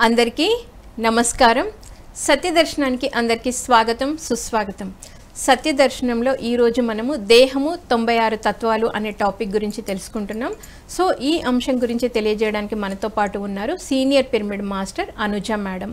అందరికీ నమస్కారం. సత్యదర్శనానికి అందరికీ స్వాగతం, సుస్వాగతం. సత్యదర్శనంలో ఈరోజు మనము దేహము 96 తత్వాలు అనే టాపిక్ గురించి తెలుసుకుంటున్నాం. సో ఈ అంశం గురించి తెలియజేయడానికి మనతో పాటు ఉన్నారు senior pyramid master Anuja madam.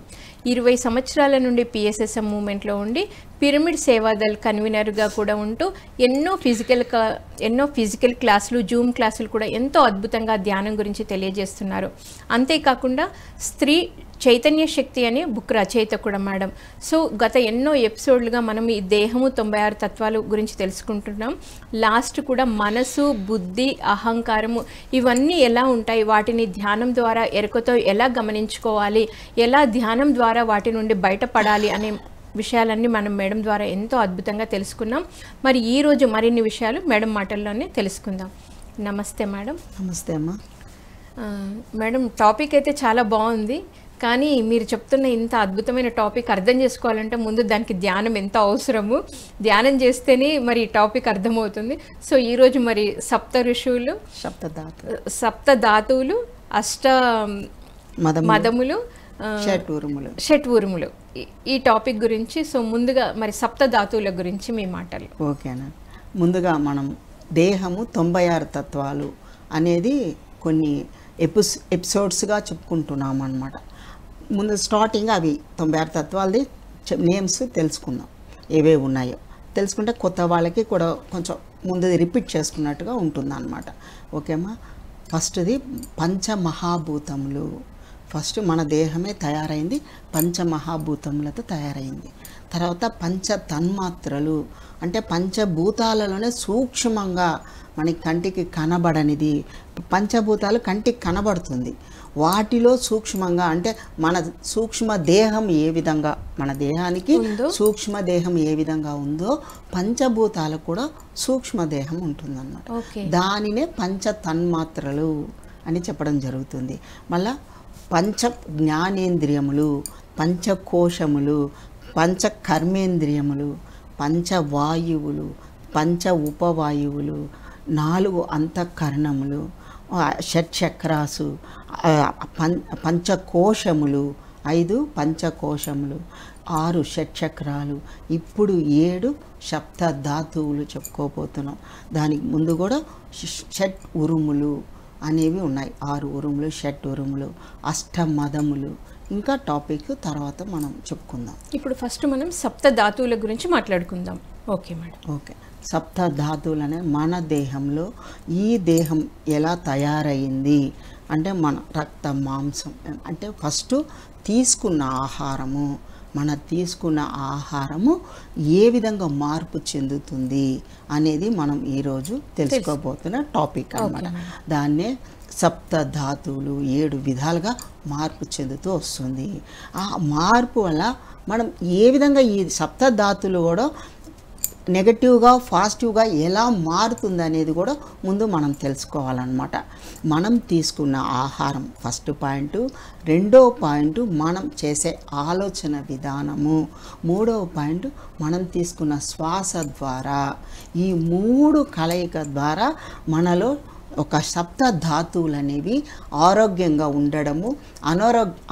20 సంవత్సరాల నుండి పిఎస్ఎస్ఎం మూవ్మెంట్లో ఉండి పిరమిడ్ సేవాదల్ కన్వీనర్గా కూడా ఉంటూ ఎన్నో ఫిజికల్ క్లాసులు, జూమ్ క్లాసులు కూడా ఎంతో అద్భుతంగా ధ్యానం గురించి తెలియజేస్తున్నారు. అంతేకాకుండా స్త్రీ చైతన్య శక్తి అనే బుక్ రచయిత కూడా మేడం. సో గత ఎన్నో ఎపిసోడ్లుగా మనం ఈ దేహము 96 తత్వాలు గురించి తెలుసుకుంటున్నాం. లాస్ట్ కూడా మనసు, బుద్ధి, అహంకారము ఇవన్నీ ఎలా ఉంటాయి, వాటిని ధ్యానం ద్వారా ఎరుకతో ఎలా గమనించుకోవాలి, ఎలా ధ్యానం ద్వారా వాటి నుండి బయటపడాలి అనే విషయాలన్నీ మనం మేడం ద్వారా ఎంతో అద్భుతంగా తెలుసుకున్నాం. మరి ఈరోజు మరిన్ని విషయాలు మేడం మాటల్లోనే తెలుసుకుందాం. నమస్తే మేడం. నమస్తే అమ్మా. మేడం, టాపిక్ అయితే చాలా బాగుంది, కానీ మీరు చెప్తున్న ఇంత అద్భుతమైన టాపిక్ అర్థం చేసుకోవాలంటే ముందు దానికి ధ్యానం ఎంత అవసరము, ధ్యానం చేస్తేనే మరి ఈ టాపిక్ అర్థమవుతుంది. సో ఈరోజు మరి సప్త ఋషువులు, సప్త ధాతువులు, అష్ట మదములు, షట్వురుములు, ఈ టాపిక్ గురించి. సో ముందుగా మరి సప్త ధాతువుల గురించి మీ మాటలు. ఓకేనా. ముందుగా మనం దేహము 96 తత్వాలు అనేది కొన్ని ఎపిసోడ్స్గా చెప్పుకుంటున్నాం అన్నమాట. ముందు స్టార్టింగ్ అవి 96 తత్వాలది నేమ్స్ తెలుసుకుందాం, ఏవే ఉన్నాయో తెలుసుకుంటే కొత్త వాళ్ళకి కూడా కొంచెం ముందు రిపీట్ చేసుకున్నట్టుగా ఉంటుంది అన్నమాట. ఓకేమ్మా. ఫస్ట్ది పంచమహాభూతములు. ఫస్ట్ మన దేహమే తయారైంది పంచమహాభూతములతో తయారైంది. తర్వాత పంచ తన్మాత్రలు, అంటే పంచభూతాలలోనే సూక్ష్మంగా మనకి కంటికి కనబడనిది. పంచభూతాలు కంటికి కనబడుతుంది, వాటిలో సూక్ష్మంగా అంటే మన సూక్ష్మ దేహం ఏ విధంగా, మన దేహానికి సూక్ష్మ దేహం ఏ విధంగా ఉందో పంచభూతాలకు కూడా సూక్ష్మ దేహం ఉంటుందన్నమాట. దానినే పంచ తన్మాత్రలు అని చెప్పడం జరుగుతుంది. మళ్ళా పంచ జ్ఞానేంద్రియములు, పంచకోశములు, పంచ కర్మేంద్రియములు, పంచవాయువులు, పంచ ఉపవాయువులు, 4 అంతఃకరణములు, షట్చక్రాసు, పంచకోశములు, 5 పంచకోశములు, 6 షట్చక్రాలు, ఇప్పుడు 7 సప్త ధాతువులు చెప్పుకోబోతున్నాం. దానికి ముందు కూడా షట్ ఉరుములు అనేవి ఉన్నాయి. 6 ఉరుములు, షట్ ఉరుములు, అష్టమదములు. ఇంకా టాపిక్ తర్వాత మనం చెప్పుకుందాం. ఇప్పుడు ఫస్ట్ మనం సప్త ధాతువుల గురించి మాట్లాడుకుందాం. Okay madam. ఓకే. సప్త ధాతువులు అనే మన దేహంలో ఈ దేహం ఎలా తయారైంది అంటే మన రక్త మాంసం, అంటే ఫస్ట్ తీసుకున్న ఆహారము, మన తీసుకున్న ఆహారము ఏ విధంగా మార్పు చెందుతుంది అనేది మనం ఈరోజు తెలుసుకోబోతున్న టాపిక్ అన్నమాట. దాన్నే సప్త ధాతువులు 7 విధాలుగా మార్పు చెందుతూ వస్తుంది. ఆ మార్పు వల్ల మనం ఏ విధంగా ఈ సప్త ధాతువులు కూడా నెగటివ్గా పాజిటివ్గా ఎలా మారుతుంది అనేది కూడా ముందు మనం తెలుసుకోవాలన్నమాట. మనం తీసుకున్న ఆహారం ఫస్ట్ పాయింట్. రెండో పాయింట్ మనం చేసే ఆలోచన విధానము. మూడవ పాయింట్ మనం తీసుకున్న శ్వాస ద్వారా. ఈ 3 కలయిక ద్వారా మనలో ఒక సప్త ధాతువులు అనేవి ఆరోగ్యంగా ఉండడము,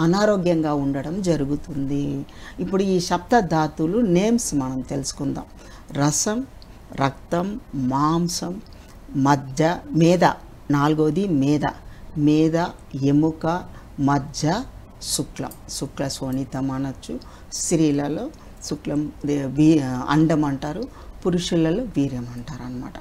అనారోగ్యంగా ఉండడం జరుగుతుంది. ఇప్పుడు ఈ సప్త ధాతువులు నేమ్స్ మనం తెలుసుకుందాం. రసం, రక్తం, మాంసం, మజ్జ, మేద. 4వది మేద. మేద, ఎముక, మజ్జ, శుక్లం. శుక్ల శోణితం అనొచ్చు. స్త్రీలలో శుక్లం అండం అంటారు, పురుషులలో వీర్యం అంటారు అన్నమాట.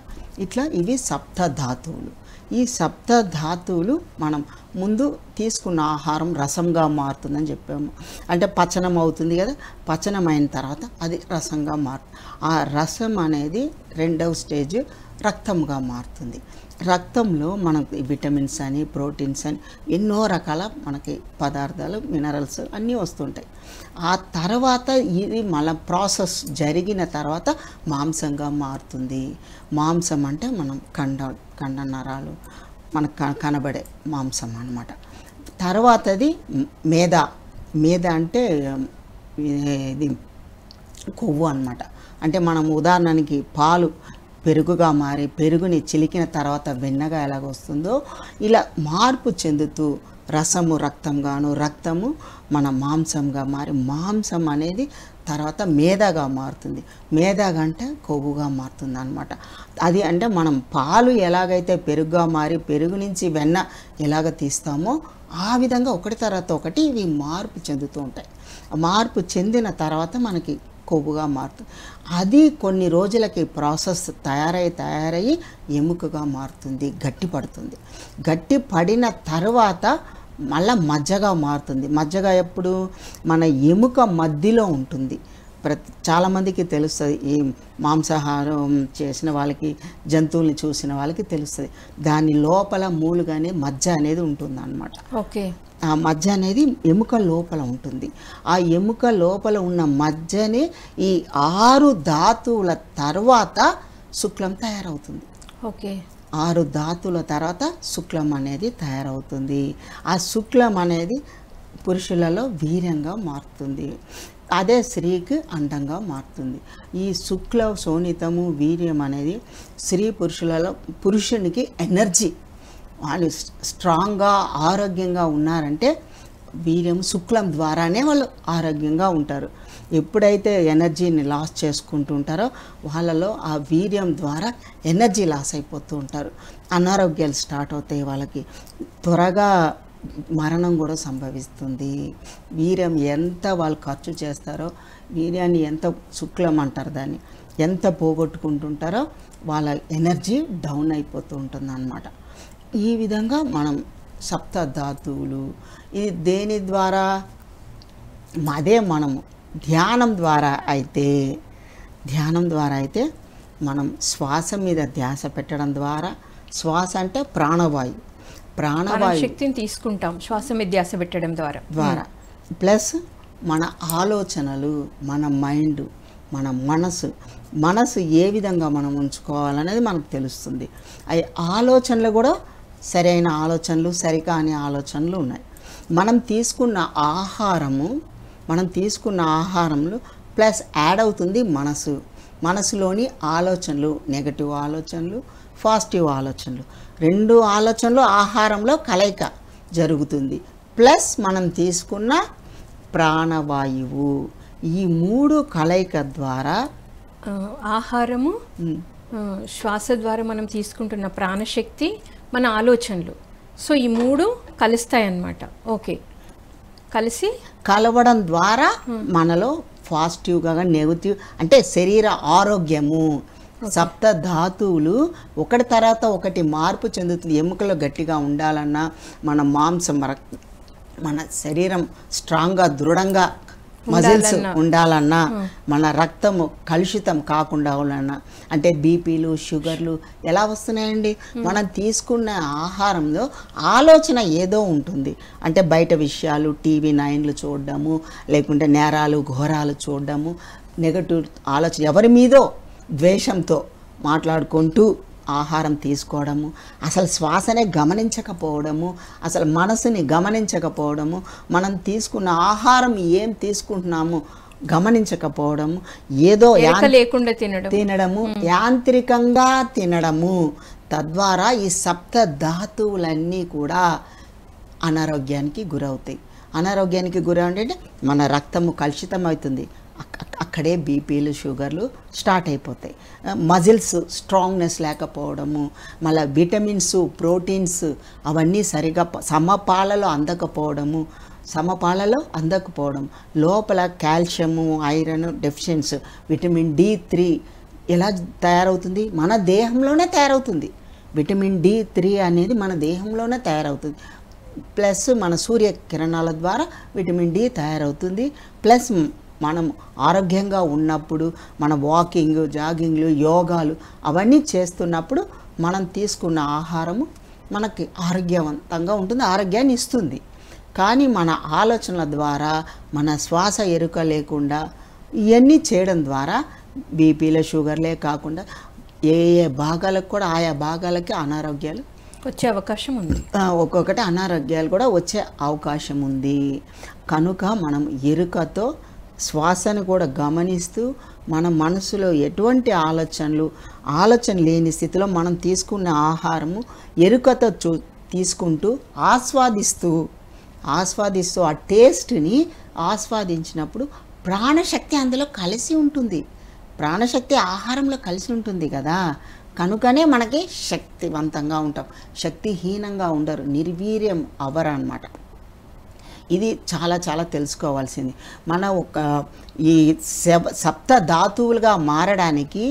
ఇట్లా ఇవి సప్త ధాతువులు. ఈ సప్త ధాతువులు మనం ముందు తీసుకున్న ఆహారం రసంగా మారుతుందని చెప్పాము. అంటే పచనం అవుతుంది కదా, పచనం అయిన తర్వాత అది రసంగా మారుతుంది. ఆ రసం అనేది 2వ స్టేజ్ రక్తంగా మారుతుంది. రక్తంలో మనకు విటమిన్స్ అని, ప్రోటీన్స్ అని ఎన్నో రకాల మనకి పదార్థాలు, మినరల్స్ అన్నీ వస్తుంటాయి. ఆ తర్వాత ఇది మళ్ళీ ప్రాసెస్ జరిగిన తర్వాత మాంసంగా మారుతుంది. మాంసం అంటే మనం కండ నరాలు మనకు కనబడే మాంసం అన్నమాట. తర్వాతది మేద. మేద అంటే ఇది కొవ్వు అన్నమాట. అంటే మనం ఉదాహరణకి పాలు పెరుగుగా మారి పెరుగుని చిలికిన తర్వాత వెన్నగా ఎలాగొస్తుందో ఇలా మార్పు చెందుతూ రసము రక్తంగాను, రక్తము మన మాంసంగా మారి, మాంసం అనేది తర్వాత మేదగా మారుతుంది. మేదగా అంటే కొవ్వుగా మారుతుంది అనమాట. అది అంటే మనం పాలు ఎలాగైతే పెరుగుగా మారి పెరుగు నుంచి వెన్న ఎలాగ తీస్తామో ఆ విధంగా ఒకటి తర్వాత ఒకటి ఇవి మార్పు చెందుతూ ఉంటాయి. మార్పు చెందిన తర్వాత మనకి కొవ్వుగా మారుతుంది. అది కొన్ని రోజులకి ప్రాసెస్ తయారయ్యి ఎముకగా మారుతుంది, గట్టి పడుతుంది. గట్టి పడిన తర్వాత మళ్ళీ మజ్జగా మారుతుంది. మజ్జగా ఎప్పుడు మన ఎముక మధ్యలో ఉంటుంది. చాలామందికి తెలుస్తుంది, ఈ మాంసాహారం చేసిన వాళ్ళకి, జంతువుల్ని చూసిన వాళ్ళకి తెలుస్తుంది. దాని లోపల మూలుగానే మజ్జ అనేది ఉంటుంది అన్నమాట. ఓకే. ఆ మజ్జ అనేది ఎముక లోపల ఉంటుంది. ఆ ఎముక లోపల ఉన్న మజ్జనే ఈ 6 ధాతువుల తర్వాత శుక్లం తయారవుతుంది. ఓకే. 6 ధాతువుల తర్వాత శుక్లం అనేది తయారవుతుంది. ఆ శుక్లం అనేది పురుషులలో వీర్యంగా మారుతుంది. అదే స్త్రీకి అండంగా మారుతుంది. ఈ శుక్ల శోణితము వీర్యం అనేది స్త్రీ పురుషులలో పురుషునికి ఎనర్జీ, వాళ్ళు స్ట్రాంగ్గా ఆరోగ్యంగా ఉన్నారంటే వీర్యం శుక్లం ద్వారానే వాళ్ళు ఆరోగ్యంగా ఉంటారు. ఎప్పుడైతే ఎనర్జీని లాస్ చేసుకుంటూ ఉంటారో వాళ్ళలో ఆ వీర్యం ద్వారా ఎనర్జీ లాస్ అయిపోతూ ఉంటారు. అనారోగ్యాలు స్టార్ట్ అవుతాయి. వాళ్ళకి త్వరగా మరణం కూడా సంభవిస్తుంది. వీర్యం ఎంత వాళ్ళు ఖర్చు చేస్తారో, వీర్యాన్ని ఎంత శుక్లం అంటారు దాన్ని, ఎంత పోగొట్టుకుంటుంటారో వాళ్ళ ఎనర్జీ డౌన్ అయిపోతూ ఉంటుంది అన్నమాట. ఈ విధంగా మనం సప్త ధాతువులు ఇది దేని ద్వారా, అదే మనము ధ్యానం ద్వారా అయితే మనం శ్వాస మీద ధ్యాస పెట్టడం ద్వారా, శ్వాస అంటే ప్రాణవాయువు, శక్తిని తీసుకుంటాం శ్వాస మీద ధ్యాస పెట్టడం ద్వారా ప్లస్ మన ఆలోచనలు, మన మైండ్, మన మనసు ఏ విధంగా మనం ఉంచుకోవాలనేది మనకు తెలుస్తుంది. అవి ఆలోచనలు కూడా సరైన ఆలోచనలు, సరికాని ఆలోచనలు ఉన్నాయి. మనం తీసుకున్న ఆహారంలో ప్లస్ యాడ్ అవుతుంది మనసులోని ఆలోచనలు, నెగటివ్ ఆలోచనలు, పాజిటివ్ ఆలోచనలు, 2 ఆలోచనలు ఆహారంలో కలయిక జరుగుతుంది. ప్లస్ మనం తీసుకున్న ప్రాణవాయువు, ఈ 3 కలయిక ద్వారా ఆహారము, శ్వాస ద్వారా మనం తీసుకుంటున్న ప్రాణశక్తి, మన ఆలోచనలు, సో ఈ 3 కలుస్తాయన్నమాట. ఓకే. కలవడం ద్వారా మనలో పాజిటివ్గా నెగిటివ్ అంటే శరీర ఆరోగ్యము, సప్త ధాతువులు ఒకటి తర్వాత ఒకటి మార్పు చెందుతుంది. ఎముకలు గట్టిగా ఉండాలన్నా, మన మాంసం, మన శరీరం స్ట్రాంగ్గా దృఢంగా మజిల్స్ ఉండాలన్నా, మన రక్తము కలుషితం కాకుండా ఉండాలన్నా, అంటే బీపీలు, షుగర్లు ఎలా వస్తున్నాయండి? మనం తీసుకున్న ఆహారంలో ఆలోచన ఏదో ఉంటుంది. అంటే బయట విషయాలు, టీవీ 9లు చూడడము, లేకుంటే నేరాలు ఘోరాలు చూడడము, నెగటివ్ ఆలోచన, ఎవరి మీదో ద్వేషంతో మాట్లాడుకుంటూ ఆహారం తీసుకోవడము, అసలు శ్వాసనే గమనించకపోవడము, అసలు మనసుని గమనించకపోవడము, మనం తీసుకున్న ఆహారం ఏం తీసుకుంటున్నాము గమనించకపోవడము, ఏదో లేకుండా తినడము, యాంత్రికంగా తినడము, తద్వారా ఈ సప్త ధాతువులన్నీ కూడా అనారోగ్యానికి గురవుతాయి. అనారోగ్యానికి గురవుంటే మన రక్తము కలుషితం అవుతుంది. అక్కడే బీపీలు, షుగర్లు స్టార్ట్ అయిపోతాయి. మజిల్స్ స్ట్రాంగ్నెస్ లేకపోవడము, మళ్ళీ విటమిన్స్, ప్రోటీన్స్ అవన్నీ సరిగా సమపాలలో అందకపోవడం, లోపల calcium, iron deficiency, vitamin D3 ఎలా తయారవుతుంది? మన దేహంలోనే తయారవుతుంది. విటమిన్ D3 అనేది మన దేహంలోనే తయారవుతుంది. ప్లస్ మన సూర్యకిరణాల ద్వారా విటమిన్ D తయారవుతుంది. ప్లస్ మనం ఆరోగ్యంగా ఉన్నప్పుడు మన వాకింగ్, జాగింగ్లు, యోగాలు అవన్నీ చేస్తున్నప్పుడు మనం తీసుకున్న ఆహారము మనకి ఆరోగ్యవంతంగా ఉంటుంది, ఆరోగ్యాన్ని ఇస్తుంది. కానీ మన ఆలోచనల ద్వారా, మన శ్వాస ఎరుక లేకుండా ఇవన్నీ చేయడం ద్వారా బీపీలు, షుగర్లే కాకుండా ఏ భాగాలకు కూడా ఆయా భాగాలకి అనారోగ్యాలు వచ్చే అవకాశం ఉంది. ఒక్కొక్కటి అనారోగ్యాలు కూడా వచ్చే అవకాశం ఉంది. కనుక మనం ఎరుకతో శ్వాసను కూడా గమనిస్తూ మన మనసులో ఎటువంటి ఆలోచన లేని స్థితిలో మనం తీసుకున్న ఆహారము ఎరుకతో తీసుకుంటూ ఆస్వాదిస్తూ ఆస్వాదిస్తూ ఆ టేస్ట్ని ఆస్వాదించినప్పుడు ప్రాణశక్తి అందులో కలిసి ఉంటుంది. ప్రాణశక్తి ఆహారంలో కలిసి ఉంటుంది కదా, కనుకనే మనకి శక్తివంతంగా ఉంటాం, శక్తిహీనంగా ఉండరు, నిర్వీర్యం అవ్వరు అన్నమాట. ఇది చాలా చాలా తెలుసుకోవాల్సింది. మన ఒక ఈ సప్త ధాతువులుగా మారడానికి,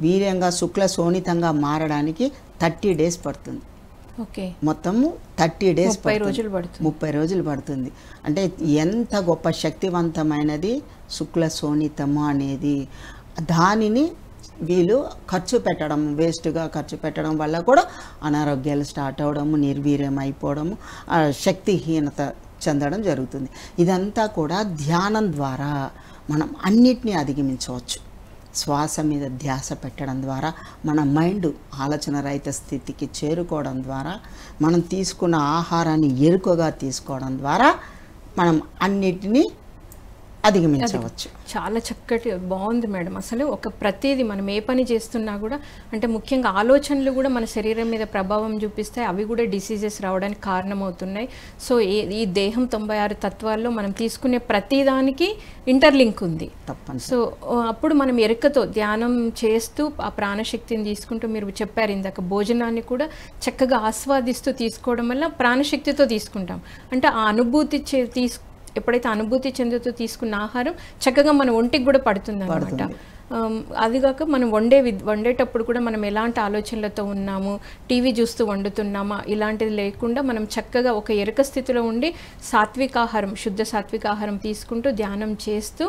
వీర్యంగా శుక్ల శోణితంగా మారడానికి 30 డేస్ పడుతుంది. ఓకే, మొత్తము 30 డేస్ 30 రోజులు పడుతుంది. అంటే ఎంత గొప్ప శక్తివంతమైనది శుక్ల శోణితము అనేది. దానిని వీళ్ళు ఖర్చు పెట్టడం, వేస్ట్గా ఖర్చు పెట్టడం వల్ల కూడా అనారోగ్యాలు స్టార్ట్ అవ్వడము, నిర్వీర్యం అయిపోవడము, శక్తిహీనత చెందడం జరుగుతుంది. ఇదంతా కూడా ధ్యానం ద్వారా మనం అన్నిటినీ అధిగమించవచ్చు. శ్వాస మీద ధ్యాస పెట్టడం ద్వారా మన మైండ్ ఆలోచన రహిత స్థితికి చేరుకోవడం ద్వారా, మనం తీసుకున్న ఆహారాన్ని ఎరుకగా తీసుకోవడం ద్వారా మనం అన్నిటినీ అధిగమించవచ్చు. చాలా చక్కటి బాగుంది మేడం. అసలు ఒక ప్రతిదీ మనం ఏ పని చేస్తున్నా కూడా, అంటే ముఖ్యంగా ఆలోచనలు కూడా మన శరీరం మీద ప్రభావం చూపిస్తాయి, అవి కూడా డిసీజెస్ రావడానికి కారణమవుతున్నాయి. సో ఈ దేహం 96 తత్వాల్లో మనం తీసుకునే ప్రతిదానికి ఇంటర్లింక్ ఉంది. సో అప్పుడు మనం ఎరుకతో ధ్యానం చేస్తూ ఆ ప్రాణశక్తిని తీసుకుంటూ, మీరు చెప్పారు ఇందాక భోజనాన్ని కూడా చక్కగా ఆస్వాదిస్తూ తీసుకోవడం వల్ల ప్రాణశక్తితో తీసుకుంటాం. అంటే ఆ అనుభూతి ఎప్పుడైతే అనుభూతి చెందుతూ తీసుకున్న ఆహారం చక్కగా మన ఒంటికి కూడా పడుతుంది అన్నమాట. అదిగాక మనం వండేటప్పుడు కూడా మనం ఎలాంటి ఆలోచనలతో ఉన్నాము, టీవీ చూస్తూ వండుతున్నామా, ఇలాంటిది లేకుండా మనం చక్కగా ఒక ఎరుక స్థితిలో ఉండి సాత్వికాహారం, శుద్ధ సాత్వికాహారం తీసుకుంటూ ధ్యానం చేస్తూ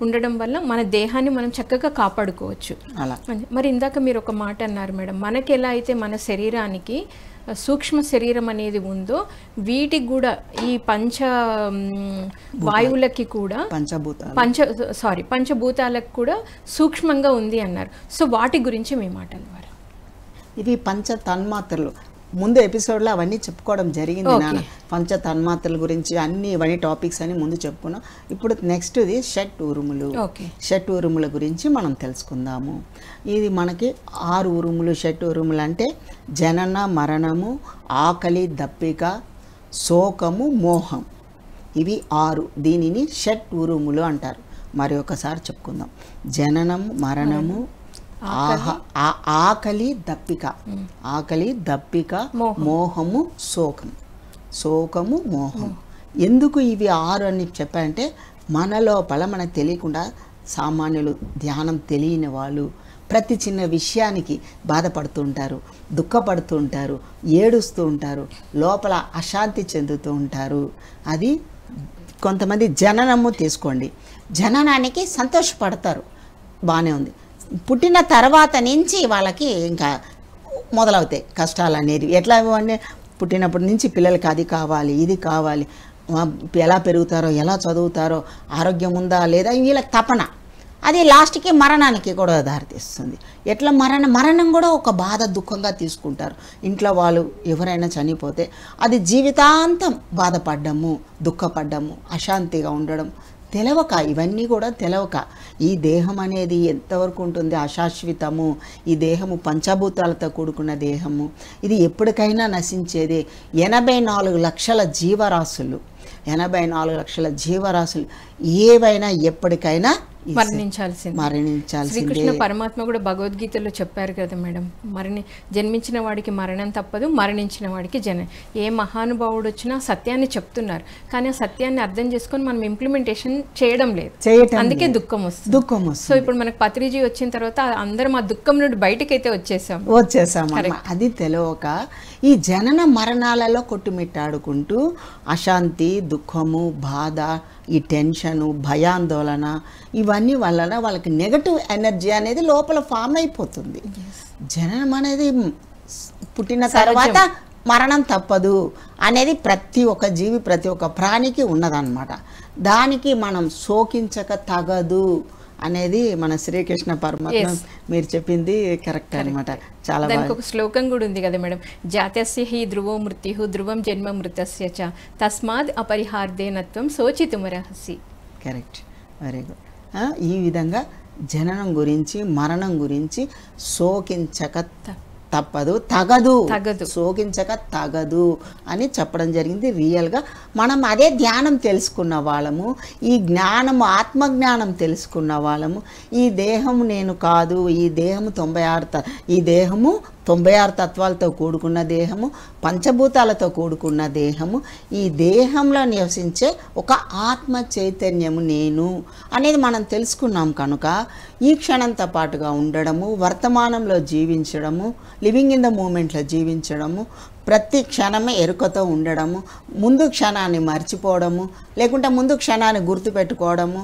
ఉండడం వల్ల మన దేహాన్ని మనం చక్కగా కాపాడుకోవచ్చు. మరి ఇందాక మీరు ఒక మాట అన్నారు మేడం, మనకి ఎలా అయితే మన శరీరానికి సూక్ష్మ శరీరం అనేది ఉందో, వీటికి కూడా ఈ వాయువులకి కూడా పంచభూతాలకు కూడా సూక్ష్మంగా ఉంది అన్నారు. సో వాటి గురించి మీ మాటల ద్వారా. ఇవి పంచ తన్మాత్రలు. ముందు ఎపిసోడ్లో అవన్నీ చెప్పుకోవడం జరిగింది నాన్న. పంచ తన్మాత్రల గురించి ఇవన్నీ టాపిక్స్ అని ముందు చెప్పుకున్నాం. ఇప్పుడు నెక్స్ట్ది షట్ ఉరుములు. షట్ ఉరుముల గురించి మనం తెలుసుకుందాము. ఇది మనకి 6 ఉరుములు. షట్ ఉరుములు అంటే జనన, మరణము, ఆకలి, దప్పిక, శోకము, మోహం. ఇవి 6. దీనిని షట్ ఉరుములు అంటారు. మరి ఒకసారి చెప్పుకుందాం. జననము, మరణము, ఆకలి, దప్పిక, మోహము, శోకము, మోహం. ఎందుకు ఇవి 6 అని చెప్పారంటే, మన లోపల మనకు తెలియకుండా సామాన్యులు, ధ్యానం తెలియని వాళ్ళు ప్రతి చిన్న విషయానికి బాధపడుతూ ఉంటారు, దుఃఖపడుతూ ఉంటారు, ఏడుస్తూ ఉంటారు, లోపల అశాంతి చెందుతూ ఉంటారు. అది కొంతమంది జననము తీసుకోండి, జననానికి సంతోషపడతారు, బాగానే ఉంది. పుట్టిన తర్వాత నుంచి వాళ్ళకి ఇంకా మొదలవుతాయి కష్టాలు అనేవి. ఎట్లా అంటే పుట్టినప్పటి నుంచి పిల్లలకి అది కావాలి, ఇది కావాలి, ఎలా పెరుగుతారో, ఎలా చదువుతారో, ఆరోగ్యం ఉందా లేదా, వీళ్ళకి తపన. అది లాస్ట్కి మరణానికి కూడా దారితీస్తుంది. ఎట్లా మరణం కూడా ఒక బాధ, దుఃఖంగా తీసుకుంటారు. ఇంట్లో వాళ్ళు ఎవరైనా చనిపోతే అది జీవితాంతం బాధపడ్డము, దుఃఖపడ్డము, అశాంతిగా ఉండడం, ఇవన్నీ కూడా తెలవక ఈ దేహం అనేది ఎంతవరకు ఉంటుంది, అశాశ్వతము. ఈ దేహము పంచభూతాలతో కూడుకున్న దేహము. ఇది ఎప్పటికైనా నశించేదే. 84 లక్షల జీవరాశులు, 84 లక్షల జీవరాశులు ఏవైనా ఎప్పటికైనా మరణించాల్సిందే. శ్రీకృష్ణ పరమాత్మ కూడా భగవద్గీతలో చెప్పారు కదా మేడం, జన్మించిన వాడికి మరణం తప్పదు, మరణించిన వాడికి ఏ మహానుభావుడు వచ్చినా సత్యాన్ని చెప్తున్నారు, కానీ ఆ సత్యాన్ని అర్థం చేసుకొని మనం ఇంప్లిమెంటేషన్ చేయడం లేదు, అందుకే దుఃఖం వస్తుంది. సో ఇప్పుడు మనకు పత్రిజీ వచ్చిన తర్వాత అందరం ఆ దుఃఖం నుండి బయటకైతే వచ్చేసాం. అది తెలియక ఈ జనన మరణాలలో కొట్టుమిట్టాడుకుంటూ అశాంతి, దుఃఖము, బాధ, ఈ టెన్షను, భయాందోళన, ఇవన్నీ వలన వాళ్ళకి నెగటివ్ ఎనర్జీ అనేది లోపల ఫామ్ అయిపోతుంది. జననం అనేది పుట్టిన తర్వాత మరణం తప్పదు అనేది ప్రతి ఒక్క జీవి, ప్రతి ఒక్క ప్రాణికి ఉన్నదన్నమాట. దానికి మనం శోకించక తగదు అనేది మన శ్రీకృష్ణ పరమాత్మ మీరు చెప్పింది కరెక్ట్ అనమాట. చాలా దానికి ఒక శ్లోకం కూడా ఉంది కదా మేడం, జాతస్య హి ధ్రువో మృత్యు ధ్రువం జన్మ మృతస్య చ తస్మాద్ అపరిహార్దేనత్వం శోచితుమర్హసి. Correct, very good. ఈ విధంగా జననం గురించి, మరణం గురించి శోకించక తప్పదు, తగదు, తగదు. శోకించక తగదు అని చెప్పడం జరిగింది. రియల్గా మనం అదే ధ్యానం తెలుసుకున్న వాళ్ళము, ఈ జ్ఞానము ఆత్మజ్ఞానం తెలుసుకున్న వాళ్ళము. ఈ దేహము నేను కాదు, ఈ దేహము 96 తత్వాలతో కూడుకున్న దేహము, పంచభూతాలతో కూడుకున్న దేహము, ఈ దేహంలో నివసించే ఒక ఆత్మ చైతన్యము నేను అనేది మనం తెలుసుకున్నాం కనుక ఈ క్షణంతో పాటుగా ఉండడము, వర్తమానంలో జీవించడము, లివింగ్ ఇన్ ద మూమెంట్లో జీవించడము, ప్రతి క్షణమే ఎరుకతో ఉండడము, ముందు క్షణాన్ని మర్చిపోవడము, లేకుంటే ముందు క్షణాన్ని గుర్తుపెట్టుకోవడము,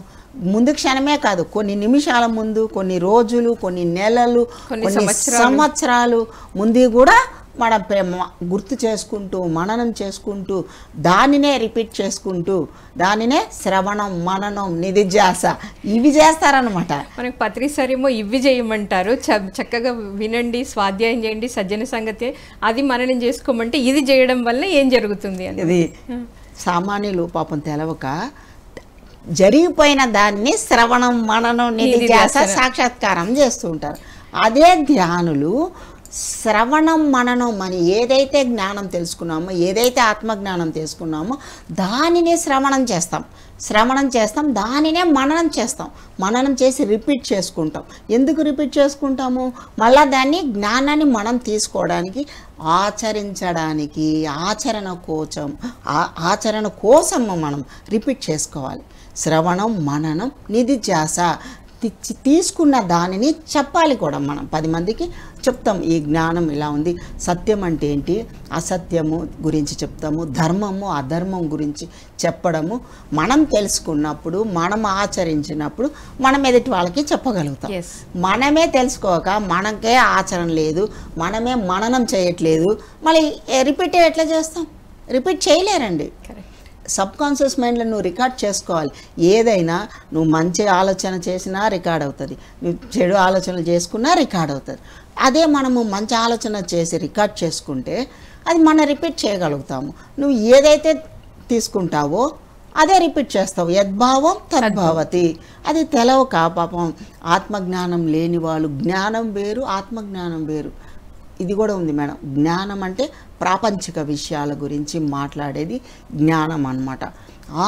ముందు క్షణమే కాదు కొన్ని నిమిషాల ముందు, కొన్ని రోజులు, కొన్ని నెలలు, కొన్ని సంవత్సరాలు ముందు కూడా మన గుర్తు చేసుకుంటూ, మననం చేసుకుంటూ, దానినే రిపీట్ చేసుకుంటూ, దానినే శ్రవణం, మననం, నిధిధ్యాస ఇవి చేస్తారనమాట. మనకు పత్రిసారేమో ఇవి చేయమంటారు, చక్కగా వినండి, స్వాధ్యాయం చేయండి, సజ్జన సంగతి అది మననం చేసుకోమంటే ఇది చేయడం వల్ల ఏం జరుగుతుంది అని. ఇది సామాన్యులు పాపం తెలవక జరిగిపోయిన దాన్ని శ్రవణం, మననం, నిధిధ్యాస, సాక్షాత్కారం చేస్తూ ఉంటారు. అదే ధ్యానులు శ్రవణం, మననం అని ఏదైతే జ్ఞానం తెలుసుకున్నామో, ఏదైతే ఆత్మజ్ఞానం తెలుసుకున్నామో దానినే శ్రవణం చేస్తాం, దానినే మననం చేస్తాం. మననం చేసి రిపీట్ చేసుకుంటాం. ఎందుకు రిపీట్ చేసుకుంటాము? మళ్ళీ దాన్ని జ్ఞానాన్ని మనం తీసుకోవడానికి, ఆచరించడానికి, ఆచరణ కోసం మనం రిపీట్ చేసుకోవాలి. శ్రవణం, మననం, నిధిధ్యాస తీసుకున్న దానిని చెప్పాలి కూడా. మనం 10 మందికి చెప్తాం ఈ జ్ఞానం ఇలా ఉంది, సత్యం అంటే ఏంటి, అసత్యము గురించి చెప్తాము, ధర్మము అధర్మం గురించి చెప్పడము. మనం తెలుసుకున్నప్పుడు, మనం ఆచరించినప్పుడు మనం ఎదుటి వాళ్ళకి చెప్పగలుగుతాం. మనమే తెలుసుకోక మనకే ఆచరణ లేదు, మనమే మననం చేయట్లేదు, మళ్ళీ రిపీట్ ఎట్లా చేస్తాం? రిపీట్ చేయలేరండి. సబ్ కాన్షియస్ మైండ్లో నువ్వు రికార్డ్ చేసుకోవాలి. ఏదైనా నువ్వు మంచి ఆలోచన చేసినా రికార్డ్ అవుతుంది, నువ్వు చెడు ఆలోచనలు చేసుకున్నా రికార్డ్ అవుతుంది. అదే మనము మంచి ఆలోచన చేసి రికార్డ్ చేసుకుంటే అది మనం రిపీట్ చేయగలుగుతాము. నువ్వు ఏదైతే తీసుకుంటావో అదే రిపీట్ చేస్తావు. యద్భావం తద్భవతి. అది తెలవక పాపం ఆత్మజ్ఞానం లేని వాళ్ళు, జ్ఞానం వేరు, ఆత్మజ్ఞానం వేరు. ఇది కూడా ఉంది మేడం. జ్ఞానం అంటే ప్రాపంచిక విషయాల గురించి మాట్లాడేది జ్ఞానం అన్నమాట.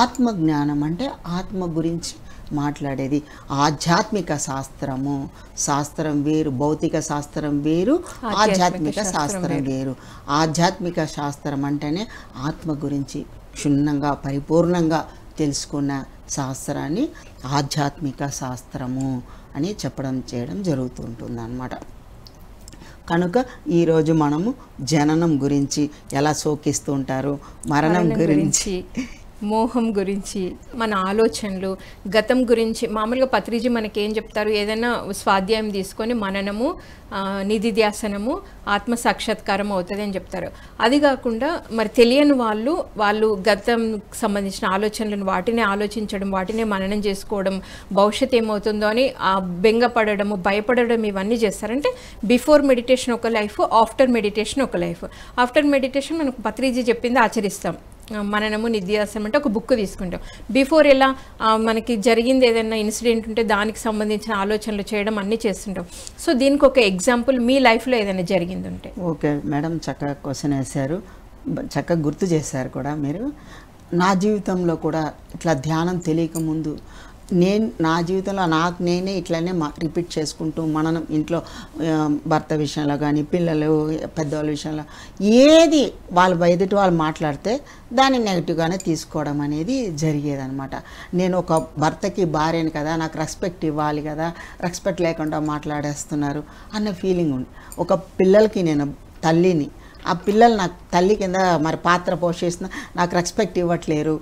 ఆత్మజ్ఞానం అంటే ఆత్మ గురించి మాట్లాడేది. ఆధ్యాత్మిక శాస్త్రం వేరు, భౌతిక శాస్త్రం వేరు, ఆధ్యాత్మిక శాస్త్రం వేరు. ఆధ్యాత్మిక శాస్త్రం అంటేనే ఆత్మ గురించి క్షుణ్ణంగా పరిపూర్ణంగా తెలుసుకున్న శాస్త్రాన్ని ఆధ్యాత్మిక శాస్త్రము అని చేయడం జరుగుతుంటుంది అన్నమాట. కనుక ఈరోజు మనము జననం గురించి, ఎలా శోకిస్తూ ఉంటారు, మరణం గురించి, మోహం గురించి, మన ఆలోచనలు, గతం గురించి. మామూలుగా పత్రిజీ మనకి ఏం చెప్తారు, ఏదైనా స్వాధ్యాయం తీసుకొని మననము, నిధిధ్యాసనము, ఆత్మ సాక్షాత్కారం అవుతుంది అని చెప్తారు. అది కాకుండా మరి తెలియని వాళ్ళు గతం సంబంధించిన ఆలోచనలను వాటినే ఆలోచించడం, వాటినే మననం చేసుకోవడం, భవిష్యత్తు ఏమవుతుందో అని బెంగపడము, భయపడడం, ఇవన్నీ చేస్తారంటే బిఫోర్ మెడిటేషన్ ఒక లైఫ్, ఆఫ్టర్ మెడిటేషన్ ఒక లైఫ్. ఆఫ్టర్ మెడిటేషన్ మనకు పత్రిజీ చెప్పింది ఆచరిస్తాం. మననము, నిధిధ్యాసనం అంటే ఒక బుక్ తీసుకుంటాం. బిఫోర్ ఎలా మనకి జరిగింది ఏదైనా ఇన్సిడెంట్ ఉంటే దానికి సంబంధించిన ఆలోచనలు చేయడం అన్నీ చేస్తుంటాం. సో దీనికి ఒక ఎగ్జాంపుల్ మీ లైఫ్లో ఏదైనా జరిగింది ఉంటే. ఓకే మేడం, చక్కగా క్వశ్చన్ వేశారు, చక్కగా గుర్తు చేశారు కూడా మీరు. నా జీవితంలో కూడా ఇట్లా ధ్యానం తెలియకముందు నా జీవితంలో నాకు నేనే ఇట్లానే రిపీట్ చేసుకుంటూ మననం, ఇంట్లో భర్త విషయంలో కానీ, పిల్లలు పెద్దవాళ్ళ విషయంలో ఏది ఎదుటి వాళ్ళు మాట్లాడితే దాన్ని నెగిటివ్గానే తీసుకోవడం అనేది జరిగేదనమాట. నేను ఒక భర్తకి భార్యని కదా, నాకు రెస్పెక్ట్ ఇవ్వాలి కదా, రెస్పెక్ట్ లేకుండా మాట్లాడేస్తున్నారు అన్న ఫీలింగ్ ఉంది. ఒక పిల్లలకి నేను తల్లిని, ఆ పిల్లలు నాకు తల్లి కింద మరి పాత్ర పోషిస్తున్నా, నాకు రెస్పెక్ట్ ఇవ్వట్లేరు,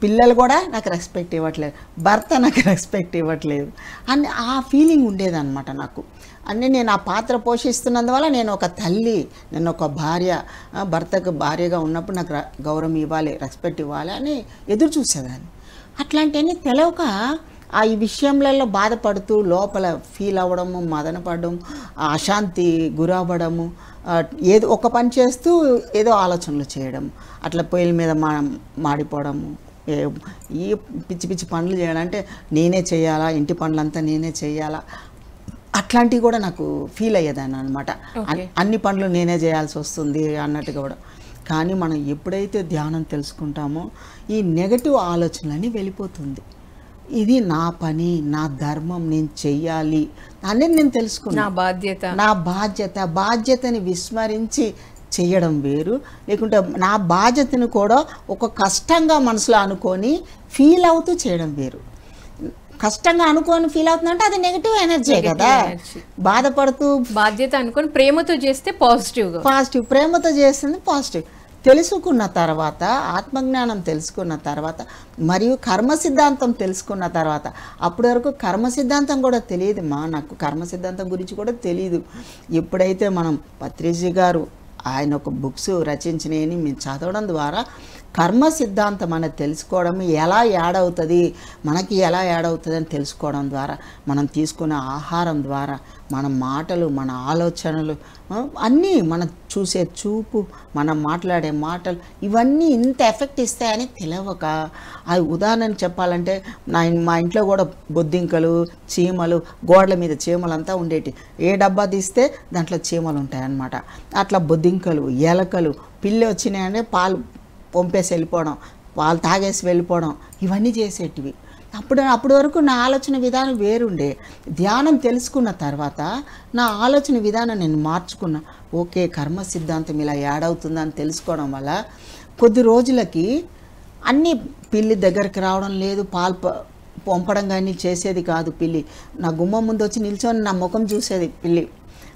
పిల్లలు కూడా నాకు రెస్పెక్ట్ ఇవ్వట్లేదు, భర్త నాకు రెస్పెక్ట్ ఇవ్వట్లేదు అని ఆ ఫీలింగ్ ఉండేదన్నమాట నాకు. అంటే నేను ఆ పాత్ర పోషిస్తున్నందువల్ల నేను ఒక తల్లి, నేను ఒక భార్య, భర్తకు భార్యగా ఉన్నప్పుడు నాకు గౌరవం ఇవ్వాలి, రెస్పెక్ట్ ఇవ్వాలి అని ఎదురు చూసేదాన్ని. అట్లాంటివన్నీ తెలవక ఈ విషయంలలో బాధపడుతూ లోపల ఫీల్ అవ్వడము, మదనపడడం, అశాంతి గురవ్వడము, ఏదో ఒక పని చేస్తూ ఏదో ఆలోచనలు చేయడం, అట్లా పొయ్యిల మీద మాడిపోవడము, ఈ పిచ్చి పిచ్చి పనులు చేయాలంటే నేనే చేయాలా, ఇంటి పనులంతా నేనే చేయాలా, అట్లాంటివి కూడా నాకు ఫీల్ అయ్యేదాన్ని అనమాట. అన్ని పనులు నేనే చేయాల్సి వస్తుంది అన్నట్టుగా కూడా. కానీ మనం ఎప్పుడైతే ధ్యానం తెలుసుకుంటామో ఈ నెగటివ్ ఆలోచనలన్నీ వెళ్ళిపోతుంది. ఇది నా పని, నా ధర్మం, నేను చెయ్యాలి అనేది నేను తెలుసుకున్నా. నా బాధ్యతని విస్మరించి చెయ్యడం వేరు. లేకుంటే నా బాధ్యతను కూడా ఒక కష్టంగా మనసులో అనుకొని ఫీల్ అవుతూ చేయడం వేరు. కష్టంగా అనుకొని ఫీల్ అవుతుందంటే అది నెగిటివ్ ఎనర్జీ కదా. బాధపడుతూ బాధ్యత అనుకొని ప్రేమతో చేస్తే పాజిటివ్, ప్రేమతో చేస్తుంది పాజిటివ్. తెలుసుకున్న తర్వాత, ఆత్మజ్ఞానం తెలుసుకున్న తర్వాత, మరియు కర్మ సిద్ధాంతం తెలుసుకున్న తర్వాత, అప్పటి వరకు కర్మ సిద్ధాంతం కూడా తెలియదు నాకు కర్మ సిద్ధాంతం గురించి కూడా తెలియదు. ఎప్పుడైతే మనం పత్రిజీ గారు ఆయన ఒక బుక్స్ రచించినవి మేము చదవడం ద్వారా కర్మ సిద్ధాంతం అనేది తెలుసుకోవడం, ఎలా యాడ్ అవుతుంది మనకి, ఎలా యాడ్ అవుతుంది అని తెలుసుకోవడం ద్వారా, మనం తీసుకునే ఆహారం ద్వారా, మన మాటలు, మన ఆలోచనలు అన్నీ, మనం చూసే చూపు, మనం మాట్లాడే మాటలు, ఇవన్నీ ఇంత ఎఫెక్ట్ ఇస్తాయని తెలియక, అది ఉదాహరణ చెప్పాలంటే మా ఇంట్లో కూడా బొద్దింకలు, చీమలు, గోడల మీద చీమలు అంతా ఉండేటి. ఏ డబ్బా తీస్తే దాంట్లో చీమలు ఉంటాయి అన్నమాట. అట్లా బొద్దింకలు, ఎలకలు, పిల్లి వచ్చినాయంటే పాలు పంపేసి వెళ్ళిపోవడం, పాలు తాగేసి వెళ్ళిపోవడం, ఇవన్నీ చేసేటివి. అప్పటి వరకు నా ఆలోచన విధానం వేరుండే. ధ్యానం తెలుసుకున్న తర్వాత నా ఆలోచన విధానం నేను మార్చుకున్నా. ఓకే, కర్మ సిద్ధాంతం ఇలా యాడ్ అవుతుందని తెలుసుకోవడం వల్ల కొద్ది రోజులకి అన్నీ పిల్లి దగ్గరికి రావడం లేదు, పాలు పంపడం కానీ చేసేది కాదు. పిల్లి నా గుమ్మం ముందు వచ్చి నిల్చొని నా ముఖం చూసేది పిల్లి.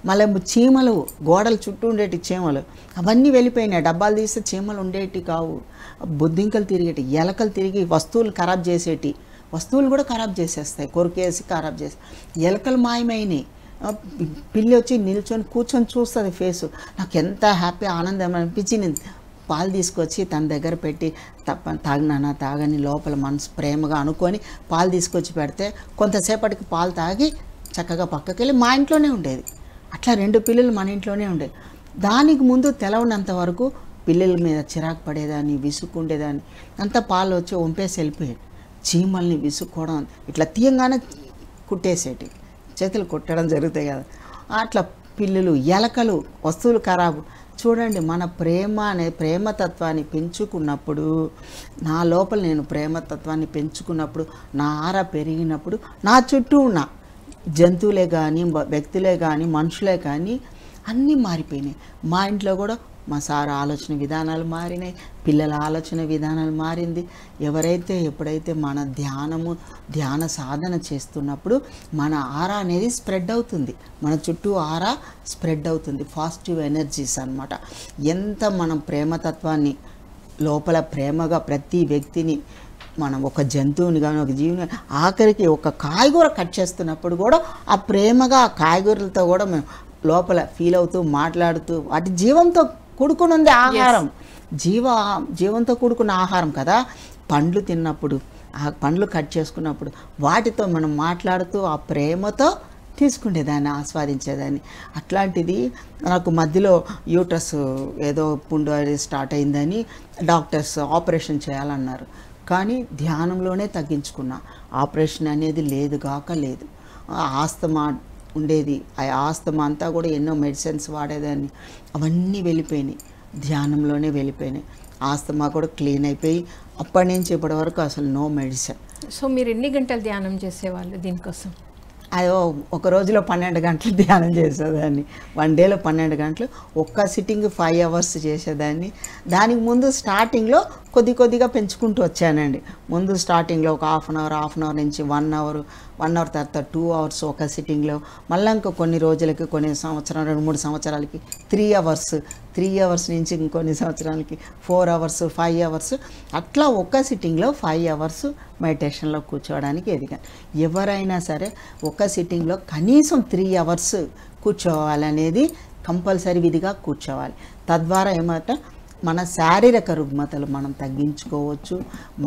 మళ్ళీ చీమలు, గోడలు చుట్టూ ఉండేటి చీమలు అవన్నీ వెళ్ళిపోయినాయి. డబ్బాలు తీస్తే చీమలు ఉండేటి కావు. బొద్దింకలు తిరిగేటి, ఎలకలు తిరిగి వస్తువులు ఖరాబ్ చేసేటి, వస్తువులు కూడా ఖరాబ్ చేసేస్తాయి, కొరికేసి ఖరాబ్ చేసి. ఎలకలు మాయమైనాయి. పిల్లి వచ్చి నిల్చొని కూర్చొని చూస్తుంది ఫేసు. నాకు ఎంత హ్యాపీ, ఆనందం అనిపించి నేను పాలు తీసుకొచ్చి తన దగ్గర పెట్టి తాగినానా తాగని లోపల మనసు ప్రేమగా అనుకొని పాలు తీసుకొచ్చి పెడితే కొంతసేపటికి పాలు తాగి చక్కగా పక్కకి వెళ్ళి మా ఇంట్లోనే ఉండేది. అట్లా 2 పిల్లలు మన ఇంట్లోనే ఉండేది. దానికి ముందు తెలవనంత వరకు పిల్లల మీద చిరాకు పడేదాన్ని, విసుక్కుండేదాన్ని. అంతా పాలు వచ్చి వంపేసి వెళ్ళిపోయేది. చీమల్ని విసుక్కోవడం, ఇట్లా తీయంగానే కుట్టేసేటి, చేతులు కుట్టడం జరుగుతాయి కదా. అట్లా పిల్లలు, ఎలకలు, వస్తువులు ఖరాబు. చూడండి, మన ప్రేమతత్వాన్ని పెంచుకున్నప్పుడు, నా లోపల నేను ప్రేమతత్వాన్ని పెంచుకున్నప్పుడు, నా ఆరా పెరిగినప్పుడు, నా చుట్టూ ఉన్న జంతువులే కానీ, వ్యక్తులే కానీ, మనుషులే కానీ అన్నీ మారిపోయినాయి. మా ఇంట్లో కూడా మా సార్ ఆలోచన విధానాలు మారినాయి, పిల్లల ఆలోచన విధానాలు మారింది. ఎప్పుడైతే మన ధ్యాన సాధన చేస్తున్నప్పుడు మన ఆరా అనేది స్ప్రెడ్ అవుతుంది, మన చుట్టూ ఆరా స్ప్రెడ్ అవుతుంది. పాజిటివ్ ఎనర్జీస్ అన్నమాట. ఎంత మనం ప్రేమతత్వాన్ని లోపల ప్రేమగా ప్రతి వ్యక్తిని, మనం ఒక జంతువుని కానీ ఒక జీవిని, ఆఖరికి ఒక కాయగూర కట్ చేస్తున్నప్పుడు కూడా ఆ ప్రేమగా ఆ కాయగూరలతో కూడా మేము లోపల ఫీల్ అవుతూ మాట్లాడుతూ, వాటి జీవంతో కూడుకుని ఉంది ఆహారం. జీవంతో కూడుకున్న ఆహారం కదా. పండ్లు తిన్నప్పుడు, ఆ పండ్లు కట్ చేసుకున్నప్పుడు వాటితో మనం మాట్లాడుతూ ఆ ప్రేమతో తీసుకునేదాన్ని, ఆస్వాదించేదాన్ని. అట్లాంటిది నాకు మధ్యలో యూట్రస్ ఏదో పుండు అది స్టార్ట్ అయిందని డాక్టర్స్ ఆపరేషన్ చేయాలన్నారు. కానీ ధ్యానంలోనే తగ్గించుకున్నా. ఆపరేషన్ అనేది లేదు. ఆస్తమా ఉండేది, ఆ ఆస్తమా అంతా కూడా ఎన్నో మెడిసిన్స్ వాడేదాన్ని, అవన్నీ వెళ్ళిపోయినాయి, ధ్యానంలోనే వెళ్ళిపోయినాయి. ఆస్తమా కూడా క్లీన్ అయిపోయి అప్పటి నుంచి ఇప్పటి వరకు అసలు నో మెడిసిన్. సో మీరు ఎన్ని గంటలు ధ్యానం చేసేవాళ్ళు దీనికోసం? అదో ఒక రోజులో 12 గంటలు ధ్యానం చేసేదాన్ని. 1 డేలో 12 గంటలు, ఒక్క సిట్టింగ్ 5 అవర్స్ చేసేదాన్ని. దానికి ముందు స్టార్టింగ్లో కొద్దిగా పెంచుకుంటూ వచ్చానండి. ముందు స్టార్టింగ్లో ఒక హాఫ్ అన్ అవర్ నుంచి 1 అవర్ తర్వాత 2 అవర్స్ ఒక సిట్టింగ్లో. మళ్ళీ ఇంకా కొన్ని రోజులకి, కొన్ని సంవత్సరాలు, 2-3 సంవత్సరాలకి 3 అవర్స్ నుంచి ఇంకొన్ని సంవత్సరాలకి 4 అవర్స్, 5 అవర్స్, అట్లా ఒక్క సిట్టింగ్లో 5 అవర్స్ మెడిటేషన్లో కూర్చోవడానికి ఎదిగాను. ఎవరైనా సరే ఒక సిట్టింగ్లో కనీసం 3 అవర్స్ కూర్చోవాలనేది కంపల్సరీ విధిగా కూర్చోవాలి. తద్వారా ఏమంటే మన శారీరక రుగ్మతలు మనం తగ్గించుకోవచ్చు,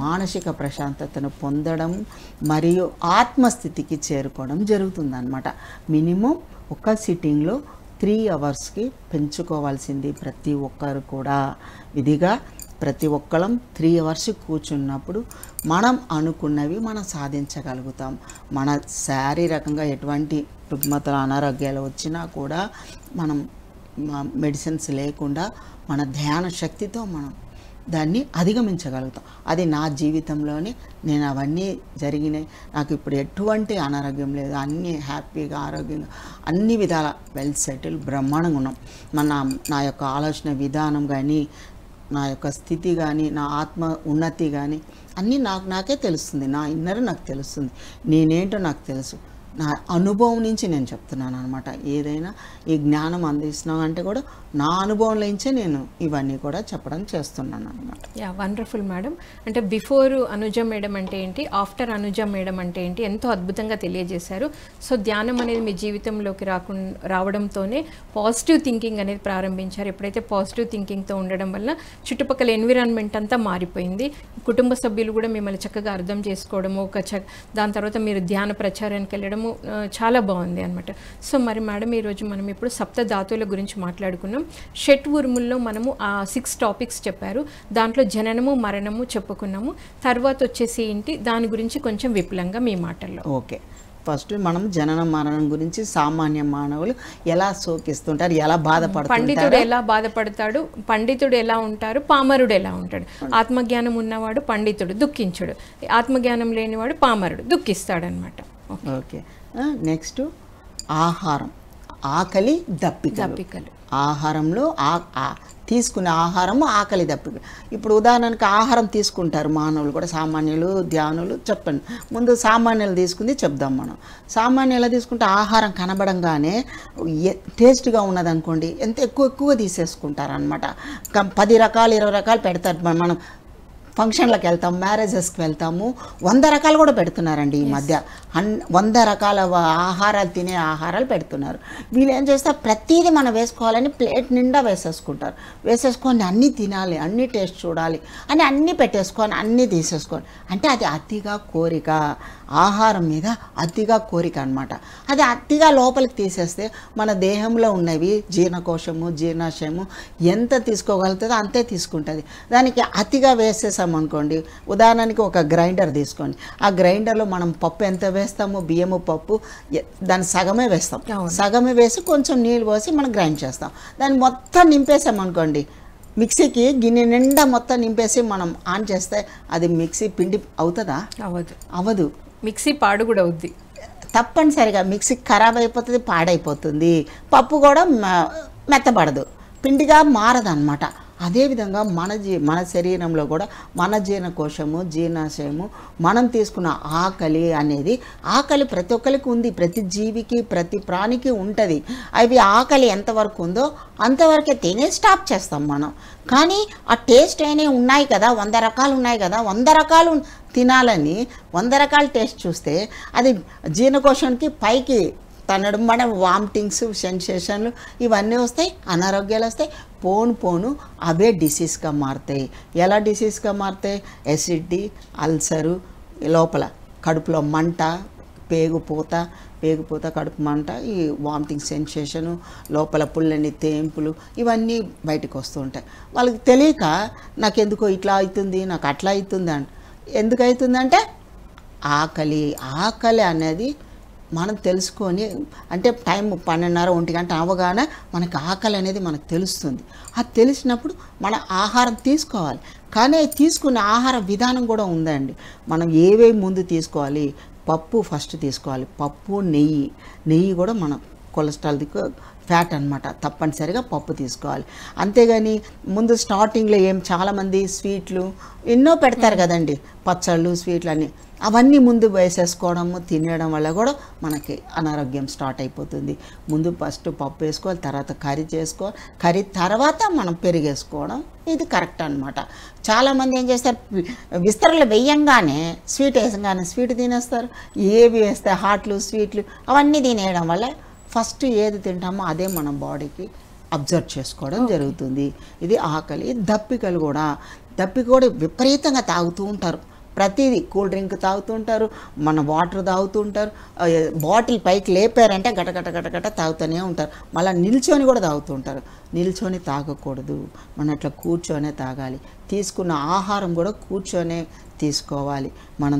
మానసిక ప్రశాంతతను పొందడం మరియు ఆత్మస్థితికి చేరుకోవడం జరుగుతుందన్నమాట. మినిమం ఒక సిట్టింగ్లో 3 అవర్స్కి పెంచుకోవాల్సింది ప్రతి ఒక్కరు కూడా. విధిగా ప్రతి ఒక్కరం 3 అవర్స్ కూర్చున్నప్పుడు మనం అనుకున్నవి మనం సాధించగలుగుతాం. మన శారీరకంగా ఎటువంటి రుగ్మతలు అనారోగ్యాలు వచ్చినా కూడా మనం మెడిసిన్స్ లేకుండా మన ధ్యాన శక్తితో మనం దాన్ని అధిగమించగలుగుతాం. అది నా జీవితంలోని నేను అవన్నీ జరిగినాయి. నాకు ఇప్పుడు ఎటువంటి అనారోగ్యం లేదు, అన్నీ హ్యాపీగా ఆరోగ్యంగా అన్ని విధాల వెల్ సెటిల్ బ్రహ్మాండంగా ఉన్నాం. నా యొక్క ఆలోచన విధానం కానీ, నా యొక్క స్థితి కానీ, నా ఆత్మ ఉన్నతి కానీ అన్నీ నాకే తెలుస్తుంది. నా ఇన్నర్ నాకు తెలుస్తుంది, నేనేంటో నాకు తెలుసు. నా అనుభవం నుంచి నేను చెప్తున్నాను అనమాట. ఏదైనా ఈ జ్ఞానం అందిస్తున్నాం అంటే కూడా నా అనుభవంలో నుంచే నేను ఇవన్నీ కూడా చెప్పడం చేస్తున్నాను అనమాట. Wonderful madam. అంటే బిఫోర్ అనుజ మేడం అంటే ఏంటి, ఆఫ్టర్ అనుజ మేడం అంటే ఏంటి, ఎంతో అద్భుతంగా తెలియజేశారు. సో ధ్యానం అనేది మీ జీవితంలోకి రావడంతోనే పాజిటివ్ థింకింగ్ అనేది ప్రారంభించారు. ఎప్పుడైతే పాజిటివ్ థింకింగ్తో ఉండడం వల్ల చుట్టుపక్కల ఎన్విరాన్మెంట్ అంతా మారిపోయింది. కుటుంబ సభ్యులు కూడా మిమ్మల్ని చక్కగా అర్థం చేసుకోవడము, దాని తర్వాత మీరు ధ్యాన ప్రచారానికి వెళ్ళడము చాలా బాగుంది అనమాట. సో మరి మేడం ఈరోజు మనం ఇప్పుడు సప్త ధాతువుల గురించి మాట్లాడుకున్నాం. షట్ ఊర్ముల్లో మనము ఆ 6 టాపిక్స్ చెప్పారు. దాంట్లో జననము మరణము చెప్పుకున్నాము. తర్వాత వచ్చేసి ఏంటి దాని గురించి కొంచెం విపులంగా మీ మాటల్లో. ఓకే, ఫస్ట్ మనం జనన మరణం గురించి సామాన్య మానవులు ఎలా శోకిస్తుంటారు, ఎలా బాధపడతారు, పండితుడు ఎలా బాధపడతాడు, పండితుడు ఎలా ఉంటారు, పామరుడు ఎలా ఉంటాడు. ఆత్మజ్ఞానం ఉన్నవాడు పండితుడు దుఃఖించుడు, ఆత్మజ్ఞానం లేనివాడు పామరుడు దుఃఖిస్తాడు అనమాట. ఓకే, నెక్స్ట్ ఆహారం, ఆకలి దప్పికలు. ఆహారంలో తీసుకునే ఆహారము ఆకలి దప్పిక. ఇప్పుడు ఉదాహరణకి ఆహారం తీసుకుంటారు మానవులు కూడా, సామాన్యులు ధ్యానులు. చెప్పండి, ముందు సామాన్యులు తీసుకుంది చెప్దాం. మనం సామాన్యులు ఎలా తీసుకుంటే ఆహారం కనబడంగానే టేస్ట్గా ఉన్నదనుకోండి ఎంత ఎక్కువ తీసేసుకుంటారు అనమాట. 10 రకాలు 20 రకాలు పెడతారు. మనం ఫంక్షన్లకు వెళ్తాం, మ్యారేజెస్కి వెళ్తాము, 100 రకాలు కూడా పెడుతున్నారండి ఈ మధ్య. 100 రకాల ఆహారాలు, తినే ఆహారాలు పెడుతున్నారు. వీళ్ళు ఏం చేస్తారు, ప్రతిదీ మనం వేసుకోవాలని ప్లేట్ నిండా వేసేసుకుంటారు. వేసేసుకొని అన్నీ తినాలి, అన్నీ టేస్ట్ చూడాలి అని అన్నీ పెట్టేసుకొని అన్నీ తీసేసుకొని, అంటే అది అతిగా కోరిక, ఆహారం మీద అతిగా కోరిక అనమాట. అది అతిగా లోపలికి తీసేస్తే మన దేహంలో ఉన్నవి జీర్ణకోశము జీర్ణాశయము ఎంత తీసుకోగలుగుతుందో అంతే తీసుకుంటుంది. దానికి అతిగా వేసేసామనుకోండి, ఉదాహరణకి ఒక గ్రైండర్ తీసుకోండి. ఆ గ్రైండర్లో మనం పప్పు ఎంత వేస్తామో, బియ్యము పప్పు దాన్ని సగమే వేస్తాం. సగమే వేసి కొంచెం నీళ్ళు పోసి మనం గ్రైండ్ చేస్తాం. దాన్ని మొత్తం నింపేసామనుకోండి, మిక్సీకి గిన్నె నిండా మొత్తం నింపేసి మనం ఆన్ చేస్తే అది మిక్సీ పిండి అవుతుందా? అవ్వదు. మిక్సీ పాడు కూడా అవుద్ది. తప్పనిసరిగా మిక్సీ ఖరాబ్ అయిపోతుంది, పాడైపోతుంది. పప్పు కూడా మెత్తబడదు, పిండిగా మారదన్నమాట. అదేవిధంగా మన శరీరంలో కూడా మన జీర్ణకోశము జీర్ణాశయము, మనం తీసుకున్న ఆకలి అనేది, ఆకలి ప్రతి ఒక్కరికి ఉంది, ప్రతి జీవికి ప్రతి ప్రాణికి ఉంటుంది. అవి ఆకలి ఎంతవరకు ఉందో అంతవరకే తినే స్టాప్ చేస్తాం మనం. కానీ ఆ టేస్ట్ అయినవి ఉన్నాయి కదా, 100 రకాలు ఉన్నాయి కదా, 100 రకాలు తినాలని 100 రకాల టేస్ట్ చూస్తే అది జీర్ణకోశానికి పైకి తనడం, మన వామిటింగ్స్, సెన్సేషన్లు ఇవన్నీ వస్తాయి, అనారోగ్యాలు వస్తాయి. పోను అవే డిసీజ్గా మారుతాయి. ఎలా డిసీజ్గా మారుతాయి? ఎసిడిటీ, అల్సరు, లోపల కడుపులో మంట, పేగుపూత, కడుపు మంట, ఈ వామిటింగ్ సెన్సేషను, లోపల పుల్లని తేంపులు ఇవన్నీ బయటకు వస్తూ ఉంటాయి. వాళ్ళకి తెలియక నాకెందుకో ఇట్లా అవుతుంది, నాకు అట్లా అవుతుంది అని. ఎందుకు అవుతుందంటే ఆకలి అనేది మనం తెలుసుకొని, అంటే టైం 12:30 1 గంట అవగానే మనకు ఆకలి అనేది మనకు తెలుస్తుంది. అది తెలిసినప్పుడు మన ఆహారం తీసుకోవాలి. కానీ తీసుకునే ఆహార విధానం కూడా ఉందండి. మనం ఏవేవి ముందు తీసుకోవాలి? పప్పు ఫస్ట్ తీసుకోవాలి. పప్పు, నెయ్యి కూడా మన కొలెస్ట్రాల్ ఫ్యాట్ అనమాట. తప్పనిసరిగా పప్పు తీసుకోవాలి. అంతేగాని ముందు స్టార్టింగ్లో చాలామంది స్వీట్లు ఎన్నో పెడతారు కదండి, పచ్చళ్ళు, స్వీట్లు అన్నీ, అవన్నీ ముందు వేసేసుకోవడము, తినడం వల్ల కూడా మనకి అనారోగ్యం స్టార్ట్ అయిపోతుంది. ముందు ఫస్ట్ పప్పు వేసుకోవాలి, తర్వాత కర్రీ చేసుకోవాలి, కర్రీ తర్వాత మనం పెరిగేసుకోవడం, ఇది కరెక్ట్ అనమాట. చాలామంది ఏం చేస్తారు, విస్తరలు వేయంగానే స్వీట్ వేసంగానే స్వీట్ తినేస్తారు. ఏవి వేస్తే హాట్లు, స్వీట్లు అవన్నీ తినేయడం వల్ల ఫస్ట్ ఏది తింటామో అదే మన బాడీకి అబ్జర్వ్ చేసుకోవడం జరుగుతుంది. ఇది ఆకలి. దప్పిక కూడా విపరీతంగా తాగుతూ ఉంటారు. ప్రతిదీ కూల్ డ్రింక్ తాగుతుంటారు, మన వాటర్ తాగుతుంటారు, బాటిల్ పైకి లేపారంటే గటగట గటగట తాగుతూనే ఉంటారు. మళ్ళీ నిల్చొని కూడా తాగుతుంటారు. నిల్చొని తాగకూడదు, మనం అట్లా కూర్చొనే తాగాలి. తీసుకున్న ఆహారం కూడా కూర్చొనే తీసుకోవాలి. మనం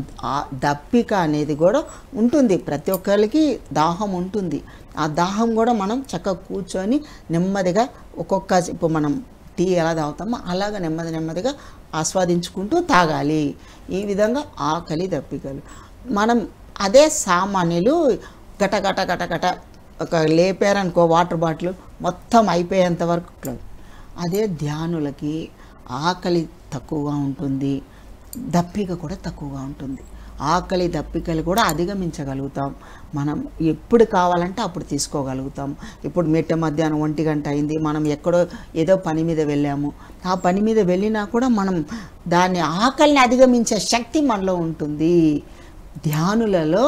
దప్పిక అనేది కూడా ఉంటుంది, ప్రతి ఒక్కరికి దాహం ఉంటుంది. ఆ దాహం కూడా మనం చక్కగా కూర్చొని నెమ్మదిగా ఇప్పుడు మనం టీ ఎలా తాగుతామో అలాగ నెమ్మదిగా ఆస్వాదించుకుంటూ తాగాలి. ఈ విధంగా ఆకలి దప్పికలు. మనం అదే సామాన్యులు గట ఒక లేపారనుకో వాటర్ బాటిల్ మొత్తం అయిపోయేంత వరకు. అదే ధ్యానులకి ఆకలి తక్కువగా ఉంటుంది, దప్పిక కూడా తక్కువగా ఉంటుంది. ఆకలి దప్పికలు కూడా అధిగమించగలుగుతాం. మనం ఎప్పుడు కావాలంటే అప్పుడు తీసుకోగలుగుతాం. ఇప్పుడు మధ్యాహ్నం 1 గంట అయింది, మనం ఎక్కడో ఏదో పని మీద వెళ్ళాము. ఆ పని మీద వెళ్ళినా కూడా మనం దాన్ని ఆకలిని అధిగమించే శక్తి మనలో ఉంటుంది. ధ్యానులలో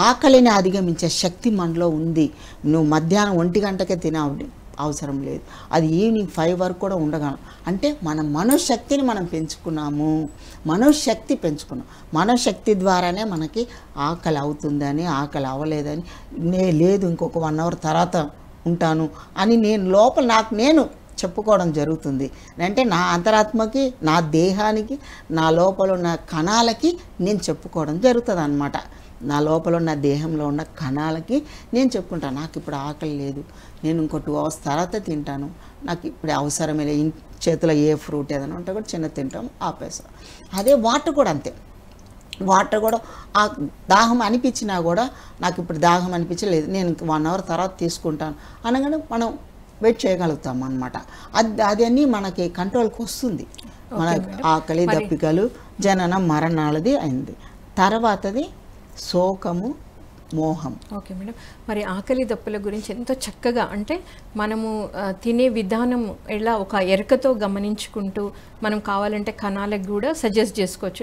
ఆకలిని అధిగమించే శక్తి మనలో ఉంది. నువ్వు మధ్యాహ్నం 1 గంటకే తినావు అవసరం లేదు, అది ఈవినింగ్ 5 వరకు కూడా ఉండగలం. అంటే మన మనోశక్తిని మనం పెంచుకున్నాము, మనోశక్తి పెంచుకున్నాం. మనోశక్తి ద్వారానే మనకి ఆకలి అవుతుందని, ఆకలి అవ్వలేదని, లేదు ఇంకొక 1 అవర్ తర్వాత ఉంటాను అని నేను లోపల నేను చెప్పుకోవడం జరుగుతుంది. అంటే నా అంతరాత్మకి, నా దేహానికి, నా లోపల ఉన్న కణాలకి నేను చెప్పుకోవడం జరుగుతుంది అన్నమాట. నా లోపల ఉన్న దేహంలో ఉన్న కణాలకి నేను చెప్పుకుంటాను, నాకు ఇప్పుడు ఆకలి లేదు, నేను ఇంకో 2 అవర్స్ తర్వాత తింటాను, నాకు ఇప్పుడు అవసరమే లేదు. చేతిలో ఏ ఫ్రూట్ ఏదైనా ఉంటే కూడా చిన్న తింటాం, ఆపేస్తాం. అదే వాటర్ కూడా అంతే. వాటర్ కూడా ఆ దాహం అనిపించినా కూడా నాకు ఇప్పుడు దాహం అనిపించలేదు, నేను 1 అవర్ తర్వాత తీసుకుంటాను అనగానే మనం వెయిట్ చేయగలుగుతాం అన్నమాట. అదన్నీ మనకి కంట్రోల్కి వస్తుంది. మన ఆకలి దప్పికలు జనన మరణాలది అయింది. తర్వాతది శోకము, మోహం. ఓకే మేడం, మరి ఆకలి దప్పుల గురించి ఎంతో చక్కగా, అంటే మనము తినే విధానం ఎలా ఒక ఎరకతో గమనించుకుంటూ మనం కావాలంటే కణాలకు కూడా సజెస్ట్ చేసుకోవచ్చు.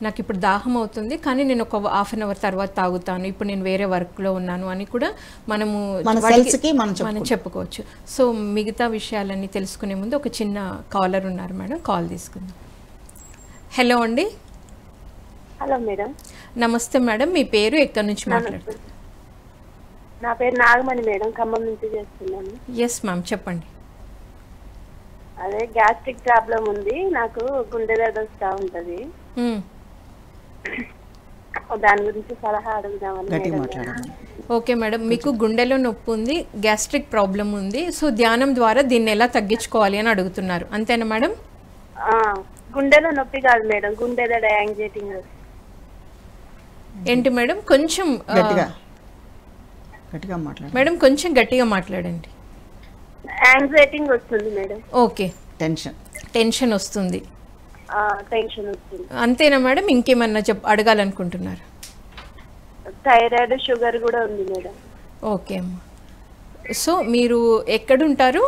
నాకు ఇప్పుడు దాహం అవుతుంది కానీ నేను ఒక 1/2 అవర్ తర్వాత తాగుతాను, ఇప్పుడు నేను వేరే వర్క్లో ఉన్నాను అని కూడా మనము మనం చెప్పుకోవచ్చు. సో మిగతా విషయాలన్నీ తెలుసుకునే ముందు ఒక చిన్న కాలర్ ఉన్నారు మేడం, కాల్ తీసుకుందాం. హలో అండి. Hello madam. నమస్తే మేడం, మీ పేరు ఎక్కడి నుంచి మాట్లాడుతున్నారు? నా పేరు నాగమణి మేడం, ఖమ్మం నుంచి చేస్తున్నాను. ఎస్ మ్యామ్, చెప్పండి. అదే గ్యాస్ట్రిక్ ప్రాబ్లం ఉంది, నాకు గుండె దడ వస్తూ ఉంటుంది, దాని గురించి సలహా అడుగుదామని. ఓకే మేడం, మీకు గుండెలో నొప్పి ఉంది, గ్యాస్ట్రిక్ ప్రాబ్లం ఉంది, సో ధ్యానం ద్వారా దీన్ని ఎలా తగ్గించుకోవాలి అని అడుగుతున్నారు, అంతేనా మేడం? గుండెలో నొప్పి కాదు మేడం, గుండె దడ, యాంగ్జైటీ. ఏంటి మేడం? కొంచెం గట్టిగా మాట్లాడండి మేడం, కొంచెం గట్టిగా మాట్లాడండి. యాంగ్జైటీ వస్తుంది మేడం. ఓకే, టెన్షన్ వస్తుంది. టెన్షన్ వస్తుంది, అంతేనా మేడం? ఇంకేమన్నా అడగాలనుకుంటున్నారు? థైరాయిడ్, షుగర్ కూడా ఉంది మేడం. ఓకే అమ్మా. సో మీరు ఎక్కడుంటారు?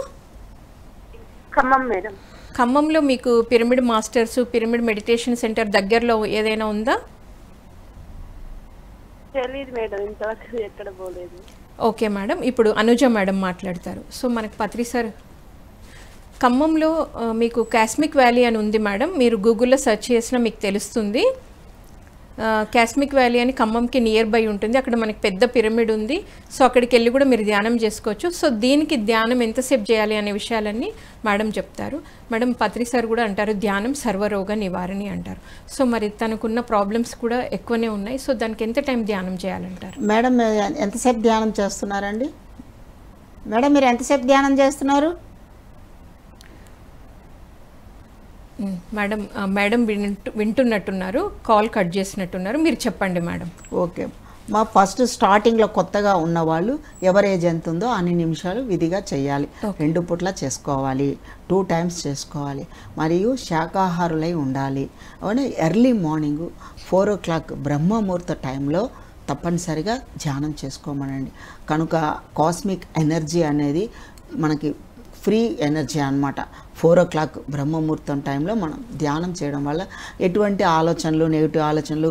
ఖమ్మం మేడం. ఖమ్మంలో మీకు pyramid masters, pyramid meditation centre దగ్గరలో ఏదైనా ఉందా? తెలియదు మేడం, ఇంతవరకు ఎక్కడ పోలేదు. ఓకే మేడం, ఇప్పుడు అనుజ మేడం మాట్లాడతారు. సో మనకు పత్రి సార్, ఖమ్మంలో మీకు కాస్మిక్ వ్యాలీ అని ఉంది మేడం, మీరు గూగుల్లో సెర్చ్ చేసినా మీకు తెలుస్తుంది. కాస్మిక్ వ్యాలీ అని ఖమ్మంకి నియర్ బై ఉంటుంది, అక్కడ మనకి పెద్ద పిరమిడ్ ఉంది. సో అక్కడికి వెళ్ళి కూడా మీరు ధ్యానం చేసుకోవచ్చు. సో దీనికి ధ్యానం ఎంతసేపు చేయాలి అనే విషయాలన్నీ మేడం చెప్తారు. మేడం పత్రి సార్ కూడా అంటారు ధ్యానం సర్వరోగ నివారణి అంటారు. సో మరి తనకున్న ప్రాబ్లమ్స్ కూడా ఎక్కువనే ఉన్నాయి. సో దానికి ఎంత టైం ధ్యానం చేయాలంటారు? మేడం ఎంతసేపు ధ్యానం చేస్తున్నారండి? మేడం మీరు ఎంతసేపు ధ్యానం చేస్తున్నారు? మేడం మేడం వింటున్నట్టున్నారు, కాల్ కట్ చేసినట్టున్నారు, మీరు చెప్పండి మేడం. ఓకే, మా ఫస్ట్ స్టార్టింగ్లో కొత్తగా ఉన్నవాళ్ళు ఎవరు ఏజ్ ఎంత ఉందో అన్ని నిమిషాలు విధిగా చేయాలి. 2 పూట్ల చేసుకోవాలి, 2 టైమ్స్ చేసుకోవాలి, మరియు శాకాహారులై ఉండాలి. అవునా, ఎర్లీ మార్నింగ్ 4 o'clock బ్రహ్మముహూర్త టైంలో తప్పనిసరిగా ధ్యానం చేసుకోమనండి. కనుక కాస్మిక్ ఎనర్జీ అనేది మనకి ఫ్రీ ఎనర్జీ అన్నమాట. 4 o'clock బ్రహ్మముహూర్తం టైంలో మనం ధ్యానం చేయడం వల్ల ఎటువంటి ఆలోచనలు, నెగిటివ్ ఆలోచనలు,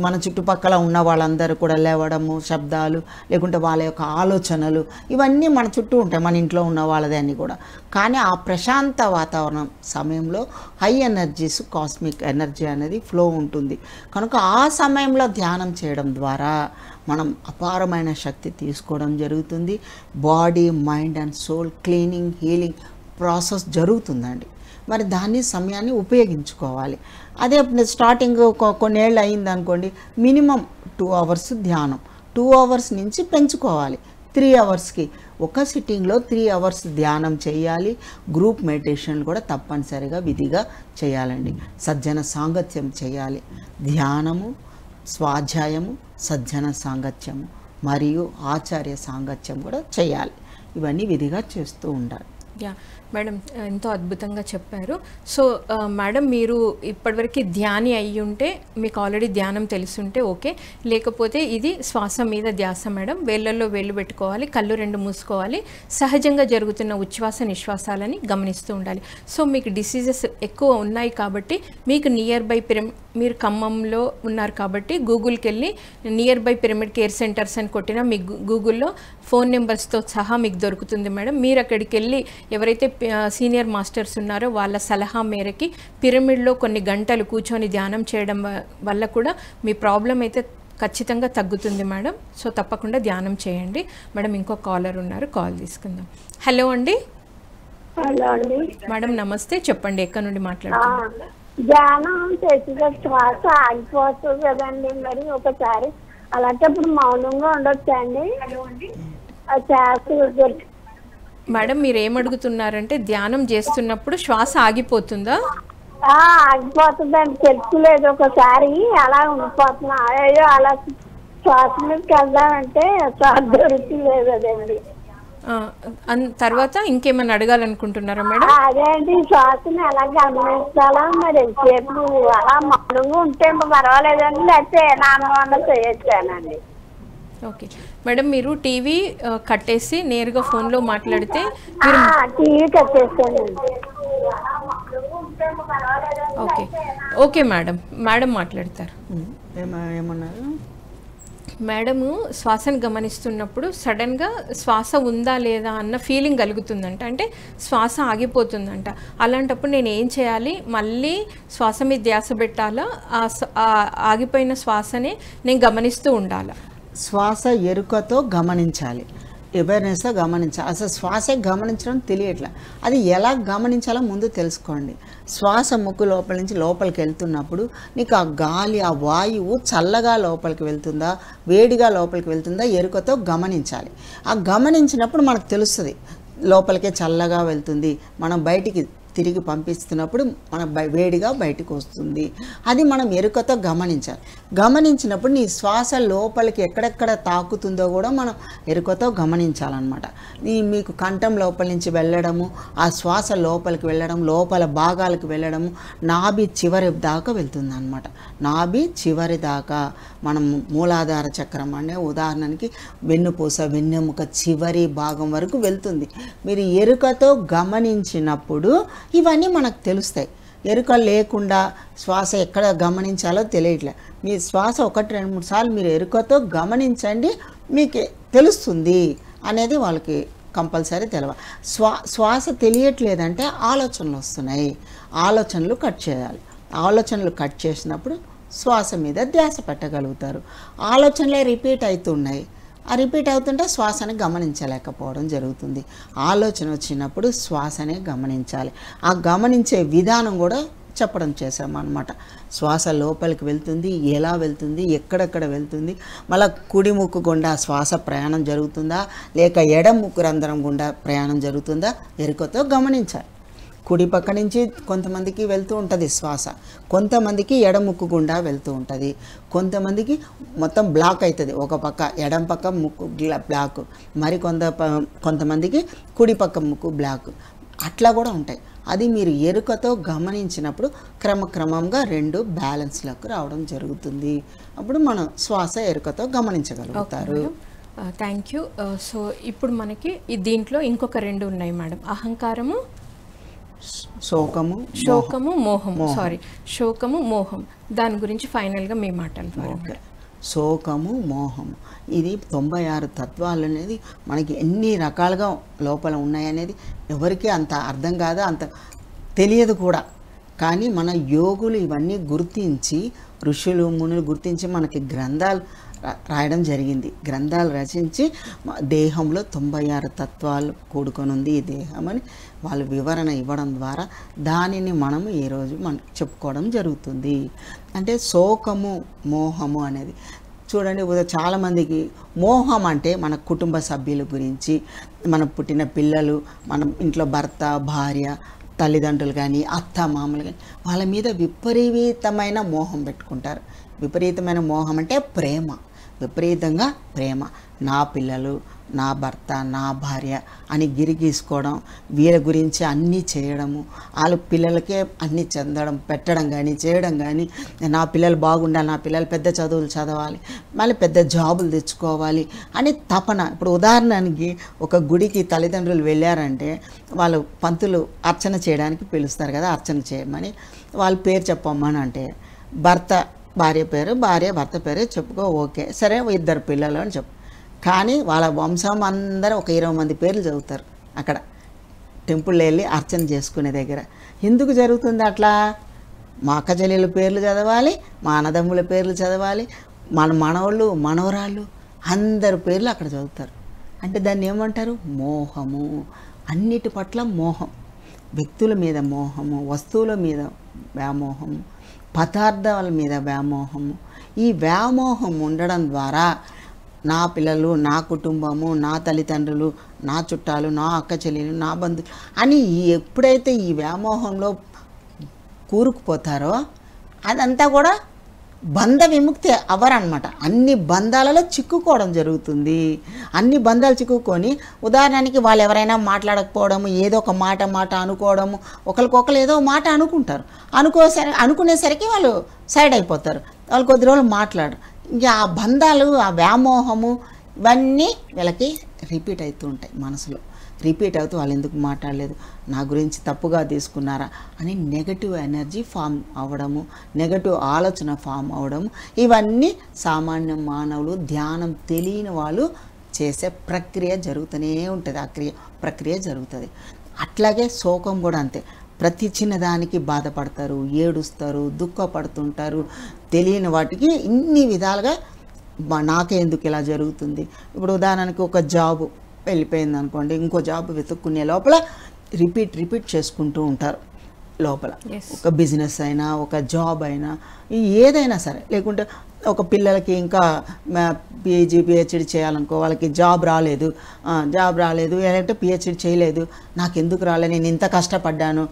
మన చుట్టుపక్కల ఉన్న వాళ్ళందరూ కూడా లేవడము, శబ్దాలు, లేకుంటే వాళ్ళ యొక్క ఆలోచనలు ఇవన్నీ మన చుట్టూ ఉంటాయి, మన ఇంట్లో ఉన్న వాళ్ళదే అన్నీ కూడా. కానీ ఆ ప్రశాంత వాతావరణం సమయంలో హై ఎనర్జీస్, కాస్మిక్ ఎనర్జీ అనేది ఫ్లో ఉంటుంది. కనుక ఆ సమయంలో ధ్యానం చేయడం ద్వారా మనం అపారమైన శక్తి తీసుకోవడం జరుగుతుంది. Body, mind and soul cleaning, healing process జరుగుతుందండి. మరి దాన్ని సమయాన్ని ఉపయోగించుకోవాలి. అదే స్టార్టింగ్ కొన్నేళ్ళు అయింది అనుకోండి, మినిమం 2 hours ధ్యానం, 2 hours నుంచి పెంచుకోవాలి 3 hours. ఒక సిట్టింగ్లో 3 hours ధ్యానం చేయాలి. గ్రూప్ మెడిటేషన్ కూడా తప్పనిసరిగా విధిగా చేయాలండి. సజ్జన సాంగత్యం చేయాలి. ధ్యానము, స్వాధ్యాయము, సజ్జన సాంగత్యము మరియు ఆచార్య సాంగత్యం కూడా చేయాలి. ఇవన్నీ విధిగా చేస్తూ ఉండాలి. యా మేడం, ఎంతో అద్భుతంగా చెప్పారు. సో మేడం, మీరు ఇప్పటివరకు ధ్యాని అయ్యి ఉంటే మీకు ఆల్రెడీ ధ్యానం తెలుసుంటే ఓకే, లేకపోతే ఇది శ్వాస మీద ధ్యాస మేడం. వేళ్ళల్లో వేళ్ళు పెట్టుకోవాలి, కళ్ళు 2 మూసుకోవాలి, సహజంగా జరుగుతున్న ఉచ్ఛ్వాస నిశ్వాసాలని గమనిస్తూ ఉండాలి. సో మీకు డిసీజెస్ ఎక్కువ ఉన్నాయి కాబట్టి మీకు నియర్ బై మీరు ఖమ్మంలో ఉన్నారు కాబట్టి గూగుల్కి వెళ్ళి near by pyramid care centres అని కొట్టినా మీకు గూగుల్లో ఫోన్ నెంబర్స్తో సహా మీకు దొరుకుతుంది మేడం. మీరు అక్కడికి వెళ్ళి ఎవరైతే సీనియర్ మాస్టర్స్ ఉన్నారో వాళ్ళ సలహా మేరకి పిరమిడ్లో కొన్ని గంటలు కూర్చొని ధ్యానం చేయడం వల్ల కూడా మీ ప్రాబ్లం అయితే ఖచ్చితంగా తగ్గుతుంది మేడం. సో తప్పకుండా ధ్యానం చేయండి మేడం. ఇంకో కాలర్ ఉన్నారు, కాల్ తీసుకుందాం. హలో అండి. హలో అండి మేడం నమస్తే, చెప్పండి ఎక్కడి నుండి మాట్లాడుతున్నారు? ధ్యానం చేసిన శ్వాస ఆగిపోతుంది కదండి, మరి ఒకసారి అలాంటప్పుడు మౌనంగా ఉండొచ్చా అండి? మేడం మీరు ఏమడుగుతున్నారంటే ధ్యానం చేస్తున్నప్పుడు శ్వాస ఆగిపోతుందా? ఆగిపోతుందండి, తెలుసులేదు. ఒకసారి అలా ఉండిపోతున్నా, అయ్యో అలా శ్వాస మీదకి వెళ్దామంటే శ్వాస దొరుకుతలేదు అదండి. తర్వాత ఇంకేమైనా అడగాలనుకుంటున్నారా మేడం? అదే అండి, శ్వాసని ఎలా గమనించాలా మరి, సేపు అలా మౌనంగా ఉంటే పర్వాలేదండి, లేకపోతే నామవంద చేయొచ్చానండి. ఓకే మేడం, మీరు టీవీ కట్టేసి నేరుగా ఫోన్లో మాట్లాడితే టీవీ కట్టేస్తానండి. ఓకే ఓకే మేడం, మేడం మాట్లాడతారు. ఏమన్నారు మేడము? శ్వాసను గమనిస్తున్నప్పుడు సడన్గా శ్వాస ఉందా లేదా అన్న ఫీలింగ్ కలుగుతుందంట, అంటే శ్వాస ఆగిపోతుందంట. అలాంటప్పుడు నేను ఏం చేయాలి? మళ్ళీ శ్వాస మీద ధ్యాస పెట్టాలా? ఆగిపోయిన శ్వాసనే నేను గమనిస్తూ ఉండాలా? శ్వాస ఎరుకతో గమనించాలి, అవేర్నెస్తో గమనించాలి. అసలు శ్వాస గమనించడం తెలియట్లా, అది ఎలా గమనించాలో ముందు తెలుసుకోండి. శ్వాస ముక్కు లోపల నుంచి లోపలికి వెళ్తున్నప్పుడు నీకు ఆ గాలి, ఆ వాయువు చల్లగా లోపలికి వెళ్తుందా, వేడిగా లోపలికి వెళ్తుందా ఎరుకతో గమనించాలి. ఆ గమనించినప్పుడు మనకు తెలుస్తుంది లోపలికే చల్లగా వెళ్తుంది, మనం బయటికి తిరిగి పంపిస్తున్నప్పుడు మన వేడిగా బయటకు వస్తుంది. అది మనం ఎరుకతో గమనించాలి. గమనించినప్పుడు నీ శ్వాస లోపలికి ఎక్కడెక్కడ తాకుతుందో కూడా మనం ఎరుకతో గమనించాలన్నమాట. మీకు కంఠం లోపల నుంచి వెళ్ళడము, ఆ శ్వాస లోపలికి వెళ్ళడం, లోపల భాగాలకు వెళ్ళడము, నాభి చివరి దాకా వెళ్తుంది అన్నమాట. నాభి చివరి దాకా మనం మూలాధార చక్రం అనే ఉదాహరణకి వెన్నుపూస, వెన్నెముక చివరి భాగం వరకు వెళ్తుంది. మీరు ఎరుకతో గమనించినప్పుడు ఇవన్నీ మనకు తెలుస్తాయి. ఎరుక లేకుండా శ్వాస ఎక్కడ గమనించాలో తెలియట్లే. మీ శ్వాస 1-2-3 సార్లు మీరు ఎరుకతో గమనించండి, మీకు తెలుస్తుంది అనేది వాళ్ళకి కంపల్సరీ తెలవాలి. శ్వాస తెలియట్లేదంటే ఆలోచనలు వస్తున్నాయి, ఆలోచనలు కట్ చేయాలి. ఆలోచనలు కట్ చేసినప్పుడు శ్వాస మీద ధ్యాస పెట్టగలుగుతారు. ఆలోచనలే రిపీట్ అవుతున్నాయి, ఆ రిపీట్ అవుతుంటే శ్వాసని గమనించలేకపోవడం జరుగుతుంది. ఆలోచన వచ్చినప్పుడు శ్వాసనే గమనించాలి. ఆ గమనించే విధానం కూడా చెప్పడం చేసామన్నమాట. శ్వాస లోపలికి వెళ్తుంది, ఎలా వెళ్తుంది, ఎక్కడెక్కడ వెళ్తుంది, మళ్ళీ కుడి ముక్కు గుండా శ్వాస ప్రయాణం జరుగుతుందా, లేక ఎడం ముక్కు రంధ్రం గుండా ప్రయాణం జరుగుతుందా ఎరుకతో గమనించాలి. కుడి పక్క నుంచి కొంతమందికి వెళ్తూ ఉంటుంది శ్వాస, కొంతమందికి ఎడముక్కు గుండా వెళ్తూ ఉంటుంది, కొంతమందికి మొత్తం బ్లాక్ అవుతుంది, ఒక పక్క ఎడం పక్క ముక్కు బ్లాక్, మరి కొంతమందికి కుడి పక్క ముక్కు బ్లాక్, అట్లా కూడా ఉంటాయి. అది మీరు ఎరుకతో గమనించినప్పుడు క్రమక్రమంగా 2 బ్యాలెన్స్లకు రావడం జరుగుతుంది. అప్పుడు మనం శ్వాస ఎరుకతో గమనించగలుగుతారు. Thank you. సో ఇప్పుడు మనకి దీంట్లో ఇంకొక 2 ఉన్నాయి మేడం. అహంకారము, శోకము, మోహము. సారీ, శోకము, మోహం. దాని గురించి ఫైనల్గా మీ మాటలు. ఓకే. శోకము, మోహము, ఇది 96 తత్వాలు అనేది మనకి ఎన్ని రకాలుగా లోపల ఉన్నాయనేది ఎవరికీ అంత అర్థం కాదు, అంత తెలియదు కూడా. కానీ మన యోగులు ఇవన్నీ గుర్తించి, ఋషులు మునులు గుర్తించి మనకి గ్రంథాలు రాయడం జరిగింది. గ్రంథాలు రచించి దేహంలో 96 తత్వాలు కూడుకొని ఉంది ఈ దేహం అని వాళ్ళు వివరణ ఇవ్వడం ద్వారా దానిని మనము ఈరోజు చెప్పుకోవడం జరుగుతుంది. అంటే శోకము, మోహము అనేది చూడండి, చాలామందికి మోహం అంటే మన కుటుంబ సభ్యుల గురించి, మన పుట్టిన పిల్లలు, మన ఇంట్లో భర్త, భార్య, తల్లిదండ్రులు కానీ, అత్త మామలు కానీ, వాళ్ళ మీద విపరీతమైన మోహం పెట్టుకుంటారు. విపరీతమైన మోహం అంటే ప్రేమ, విపరీతంగా ప్రేమ. నా పిల్లలు, నా భర్త, నా భార్య అని గిరిగీసుకోవడం, వీళ్ళ గురించి అన్నీ చేయడము, వాళ్ళ పిల్లలకే అన్నీ చెందడం, పెట్టడం కానీ, చేయడం కానీ, నా పిల్లలు బాగుండాలి, నా పిల్లలు పెద్ద చదువులు చదవాలి, మళ్ళీ పెద్ద జాబులు తెచ్చుకోవాలి అని తపన. ఇప్పుడు ఉదాహరణకి ఒక గుడికి తల్లిదండ్రులు వెళ్ళారంటే వాళ్ళు పంతులు అర్చన చేయడానికి పిలుస్తారు కదా, అర్చన చేయమని. వాళ్ళ పేరు చెప్పమ్మని అంటే భర్త భార్య పేరు, భార్య భర్త పేరు చెప్పుకో, ఓకే సరే 2 పిల్లలు అని చెప్పు. కానీ వాళ్ళ వంశం అందరూ ఒక 20 మంది పేర్లు చదువుతారు అక్కడ టెంపుల్లో వెళ్ళి అర్చన చేసుకునే దగ్గర. ఎందుకు జరుగుతుంది అట్లా? మా అక్క చెల్లెళ్ళ పేర్లు చదవాలి, మా అన్నదమ్ముల పేర్లు చదవాలి, మన మనవాళ్ళు మనవరాళ్ళు అందరి పేర్లు అక్కడ చదువుతారు. అంటే దాన్ని ఏమంటారు? మోహము. అన్నిటి పట్ల మోహం, వ్యక్తుల మీద మోహము, వస్తువుల మీద వ్యామోహము, పదార్థాల మీద వ్యామోహము. ఈ వ్యామోహం ఉండడం ద్వారా నా పిల్లలు, నా కుటుంబము, నా తల్లిదండ్రులు, నా చుట్టాలు, నా అక్క చెల్లెలు, నా బంధువులు అని ఎప్పుడైతే ఈ వ్యామోహంలో కూరుకుపోతారో అదంతా కూడా బంధ విముక్తి అవ్వరనమాట. అన్ని బంధాలలో చిక్కుకోవడం జరుగుతుంది. అన్ని బంధాలు చిక్కుకొని, ఉదాహరణకి వాళ్ళు ఎవరైనా మాట్లాడకపోవడము, ఏదో ఒక మాట అనుకోవడము, ఒకరికొకరు ఏదో మాట అనుకుంటారు, అనుకునేసరికి వాళ్ళు సైడ్ అయిపోతారు, వాళ్ళు కొద్ది రోజులు మాట్లాడరు. ఇంకా ఆ బంధాలు, ఆ వ్యామోహము ఇవన్నీ వీళ్ళకి రిపీట్ అవుతూ ఉంటాయి. మనసులో రిపీట్ అవుతూ వాళ్ళు ఎందుకు మాట్లాడలేదు, నా గురించి తప్పుగా తీసుకున్నారా అని నెగటివ్ ఎనర్జీ ఫామ్ అవ్వడము, నెగటివ్ ఆలోచన ఫామ్ అవ్వడము, ఇవన్నీ సామాన్య మానవులు, ధ్యానం తెలియని వాళ్ళు చేసే ప్రక్రియ జరుగుతూనే ఉంటుంది. ఆ ప్రక్రియ జరుగుతుంది. అట్లాగే శోకం కూడా అంతే. ప్రతి చిన్నదానికి బాధపడతారు, ఏడుస్తారు, దుఃఖపడుతుంటారు. తెలియని వాటికి ఇన్ని విధాలుగా నాకే ఎందుకు ఇలా జరుగుతుంది. ఇప్పుడు ఉదాహరణకి ఒక జాబు వెళ్ళిపోయింది అనుకోండి, ఇంకో జాబ్ వెతుక్కునే లోపల రిపీట్ చేసుకుంటూ ఉంటారు లోపల. ఒక బిజినెస్ అయినా, ఒక జాబ్ అయినా, ఏదైనా సరే. లేకుంటే ఒక పిల్లలకి ఇంకా పీజీ పిహెచ్డి చేయాలనుకో, వాళ్ళకి జాబ్ రాలేదు, లేదంటే పిహెచ్డి చేయలేదు, నాకు ఎందుకు రాలేదు, నేను ఇంత కష్టపడ్డాను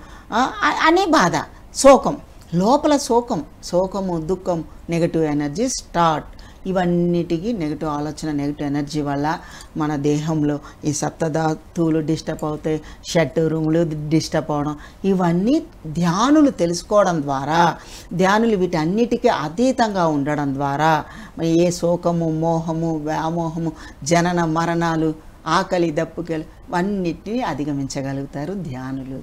అనే బాధ, శోకం లోపల. శోకము, దుఃఖం, నెగటివ్ ఎనర్జీ స్టార్ట్. ఇవన్నిటికీ నెగటివ్ ఆలోచన, నెగటివ్ ఎనర్జీ వల్ల మన దేహంలో ఈ సప్తధాతువులు డిస్టర్బ్ అవుతాయి, షట్రూములు డిస్టర్బ్ అవడం. ఇవన్నీ ధ్యానులు తెలుసుకోవడం ద్వారా, ధ్యానులు వీటన్నిటికీ అతీతంగా ఉండడం ద్వారా ఏ శోకము, మోహము, వ్యామోహము, జనన మరణాలు, ఆకలి దప్పుకలు అన్నిటినీ అధిగమించగలుగుతారు ధ్యానులు.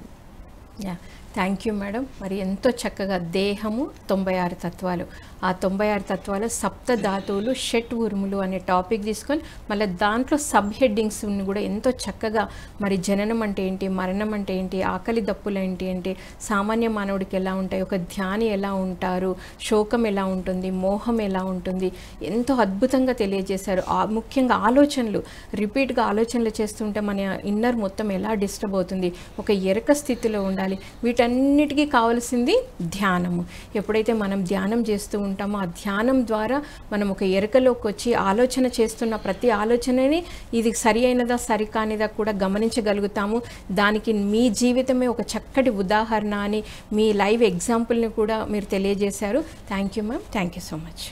Thank you madam. మరి ఎంతో చక్కగా దేహము 96 తత్వాలు, ఆ 96 తత్వాలు, సప్తధాతువులు, షట్ ఊర్ములు అనే టాపిక్ తీసుకొని మళ్ళీ దాంట్లో సబ్ హెడ్డింగ్స్ని కూడా ఎంతో చక్కగా, మరి జననం అంటే ఏంటి, మరణం అంటే ఏంటి, ఆకలి దప్పులు ఏంటి, సామాన్య మానవుడికి ఎలా ఉంటాయి, ఒక ధ్యాని ఎలా ఉంటారు, శోకం ఎలా ఉంటుంది, మోహం ఎలా ఉంటుంది, ఎంతో అద్భుతంగా తెలియజేశారు. ముఖ్యంగా ఆలోచనలు, రిపీట్గా ఆలోచనలు చేస్తుంటే మన ఇన్నర్ మొత్తం ఎలా డిస్టర్బ్ అవుతుంది, ఒక ఎరక స్థితిలో ఉండాలి. వీటన్నిటికీ కావాల్సింది ధ్యానము. ఎప్పుడైతే మనం ధ్యానం చేస్తూ ఉంటామో ఆ ధ్యానం ద్వారా మనం ఒక ఎరకలోకి వచ్చి ఆలోచన చేస్తున్న ప్రతి ఆలోచనని ఇది సరి అయినదా సరికానిదా కూడా గమనించగలుగుతాము. దానికి మీ జీవితమే ఒక చక్కటి ఉదాహరణ అని మీ లైవ్ ఎగ్జాంపుల్ని కూడా మీరు తెలియజేశారు. Thank you ma'am. Thank you so much.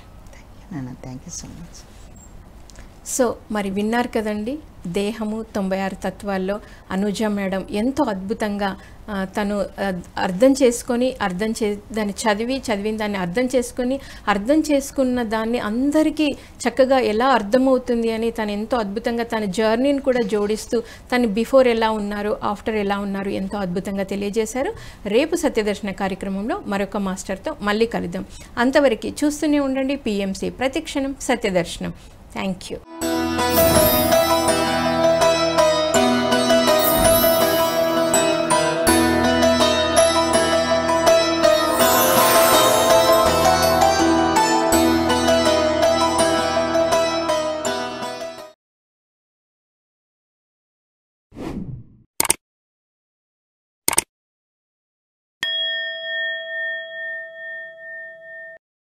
Thank you so much. So మరి విన్నారు కదండి, దేహము 96 తత్వాల్లో అనుజ మేడం ఎంతో అద్భుతంగా తను అర్థం చేసుకొని దాన్ని చదివిన దాన్ని అర్థం చేసుకున్న దాన్ని అందరికీ చక్కగా ఎలా అర్థమవుతుంది అని తను ఎంతో అద్భుతంగా తన జర్నీని కూడా జోడిస్తూ తను బిఫోర్ ఎలా ఉన్నారు, ఆఫ్టర్ ఎలా ఉన్నారు ఎంతో అద్భుతంగా తెలియజేశారు. రేపు సత్యదర్శన కార్యక్రమంలో మరొక మాస్టర్తో మళ్ళీ కలుద్దాం. అంతవరకు చూస్తూనే ఉండండి PMC ప్రతిక్షణం సత్యదర్శనం. Thank you.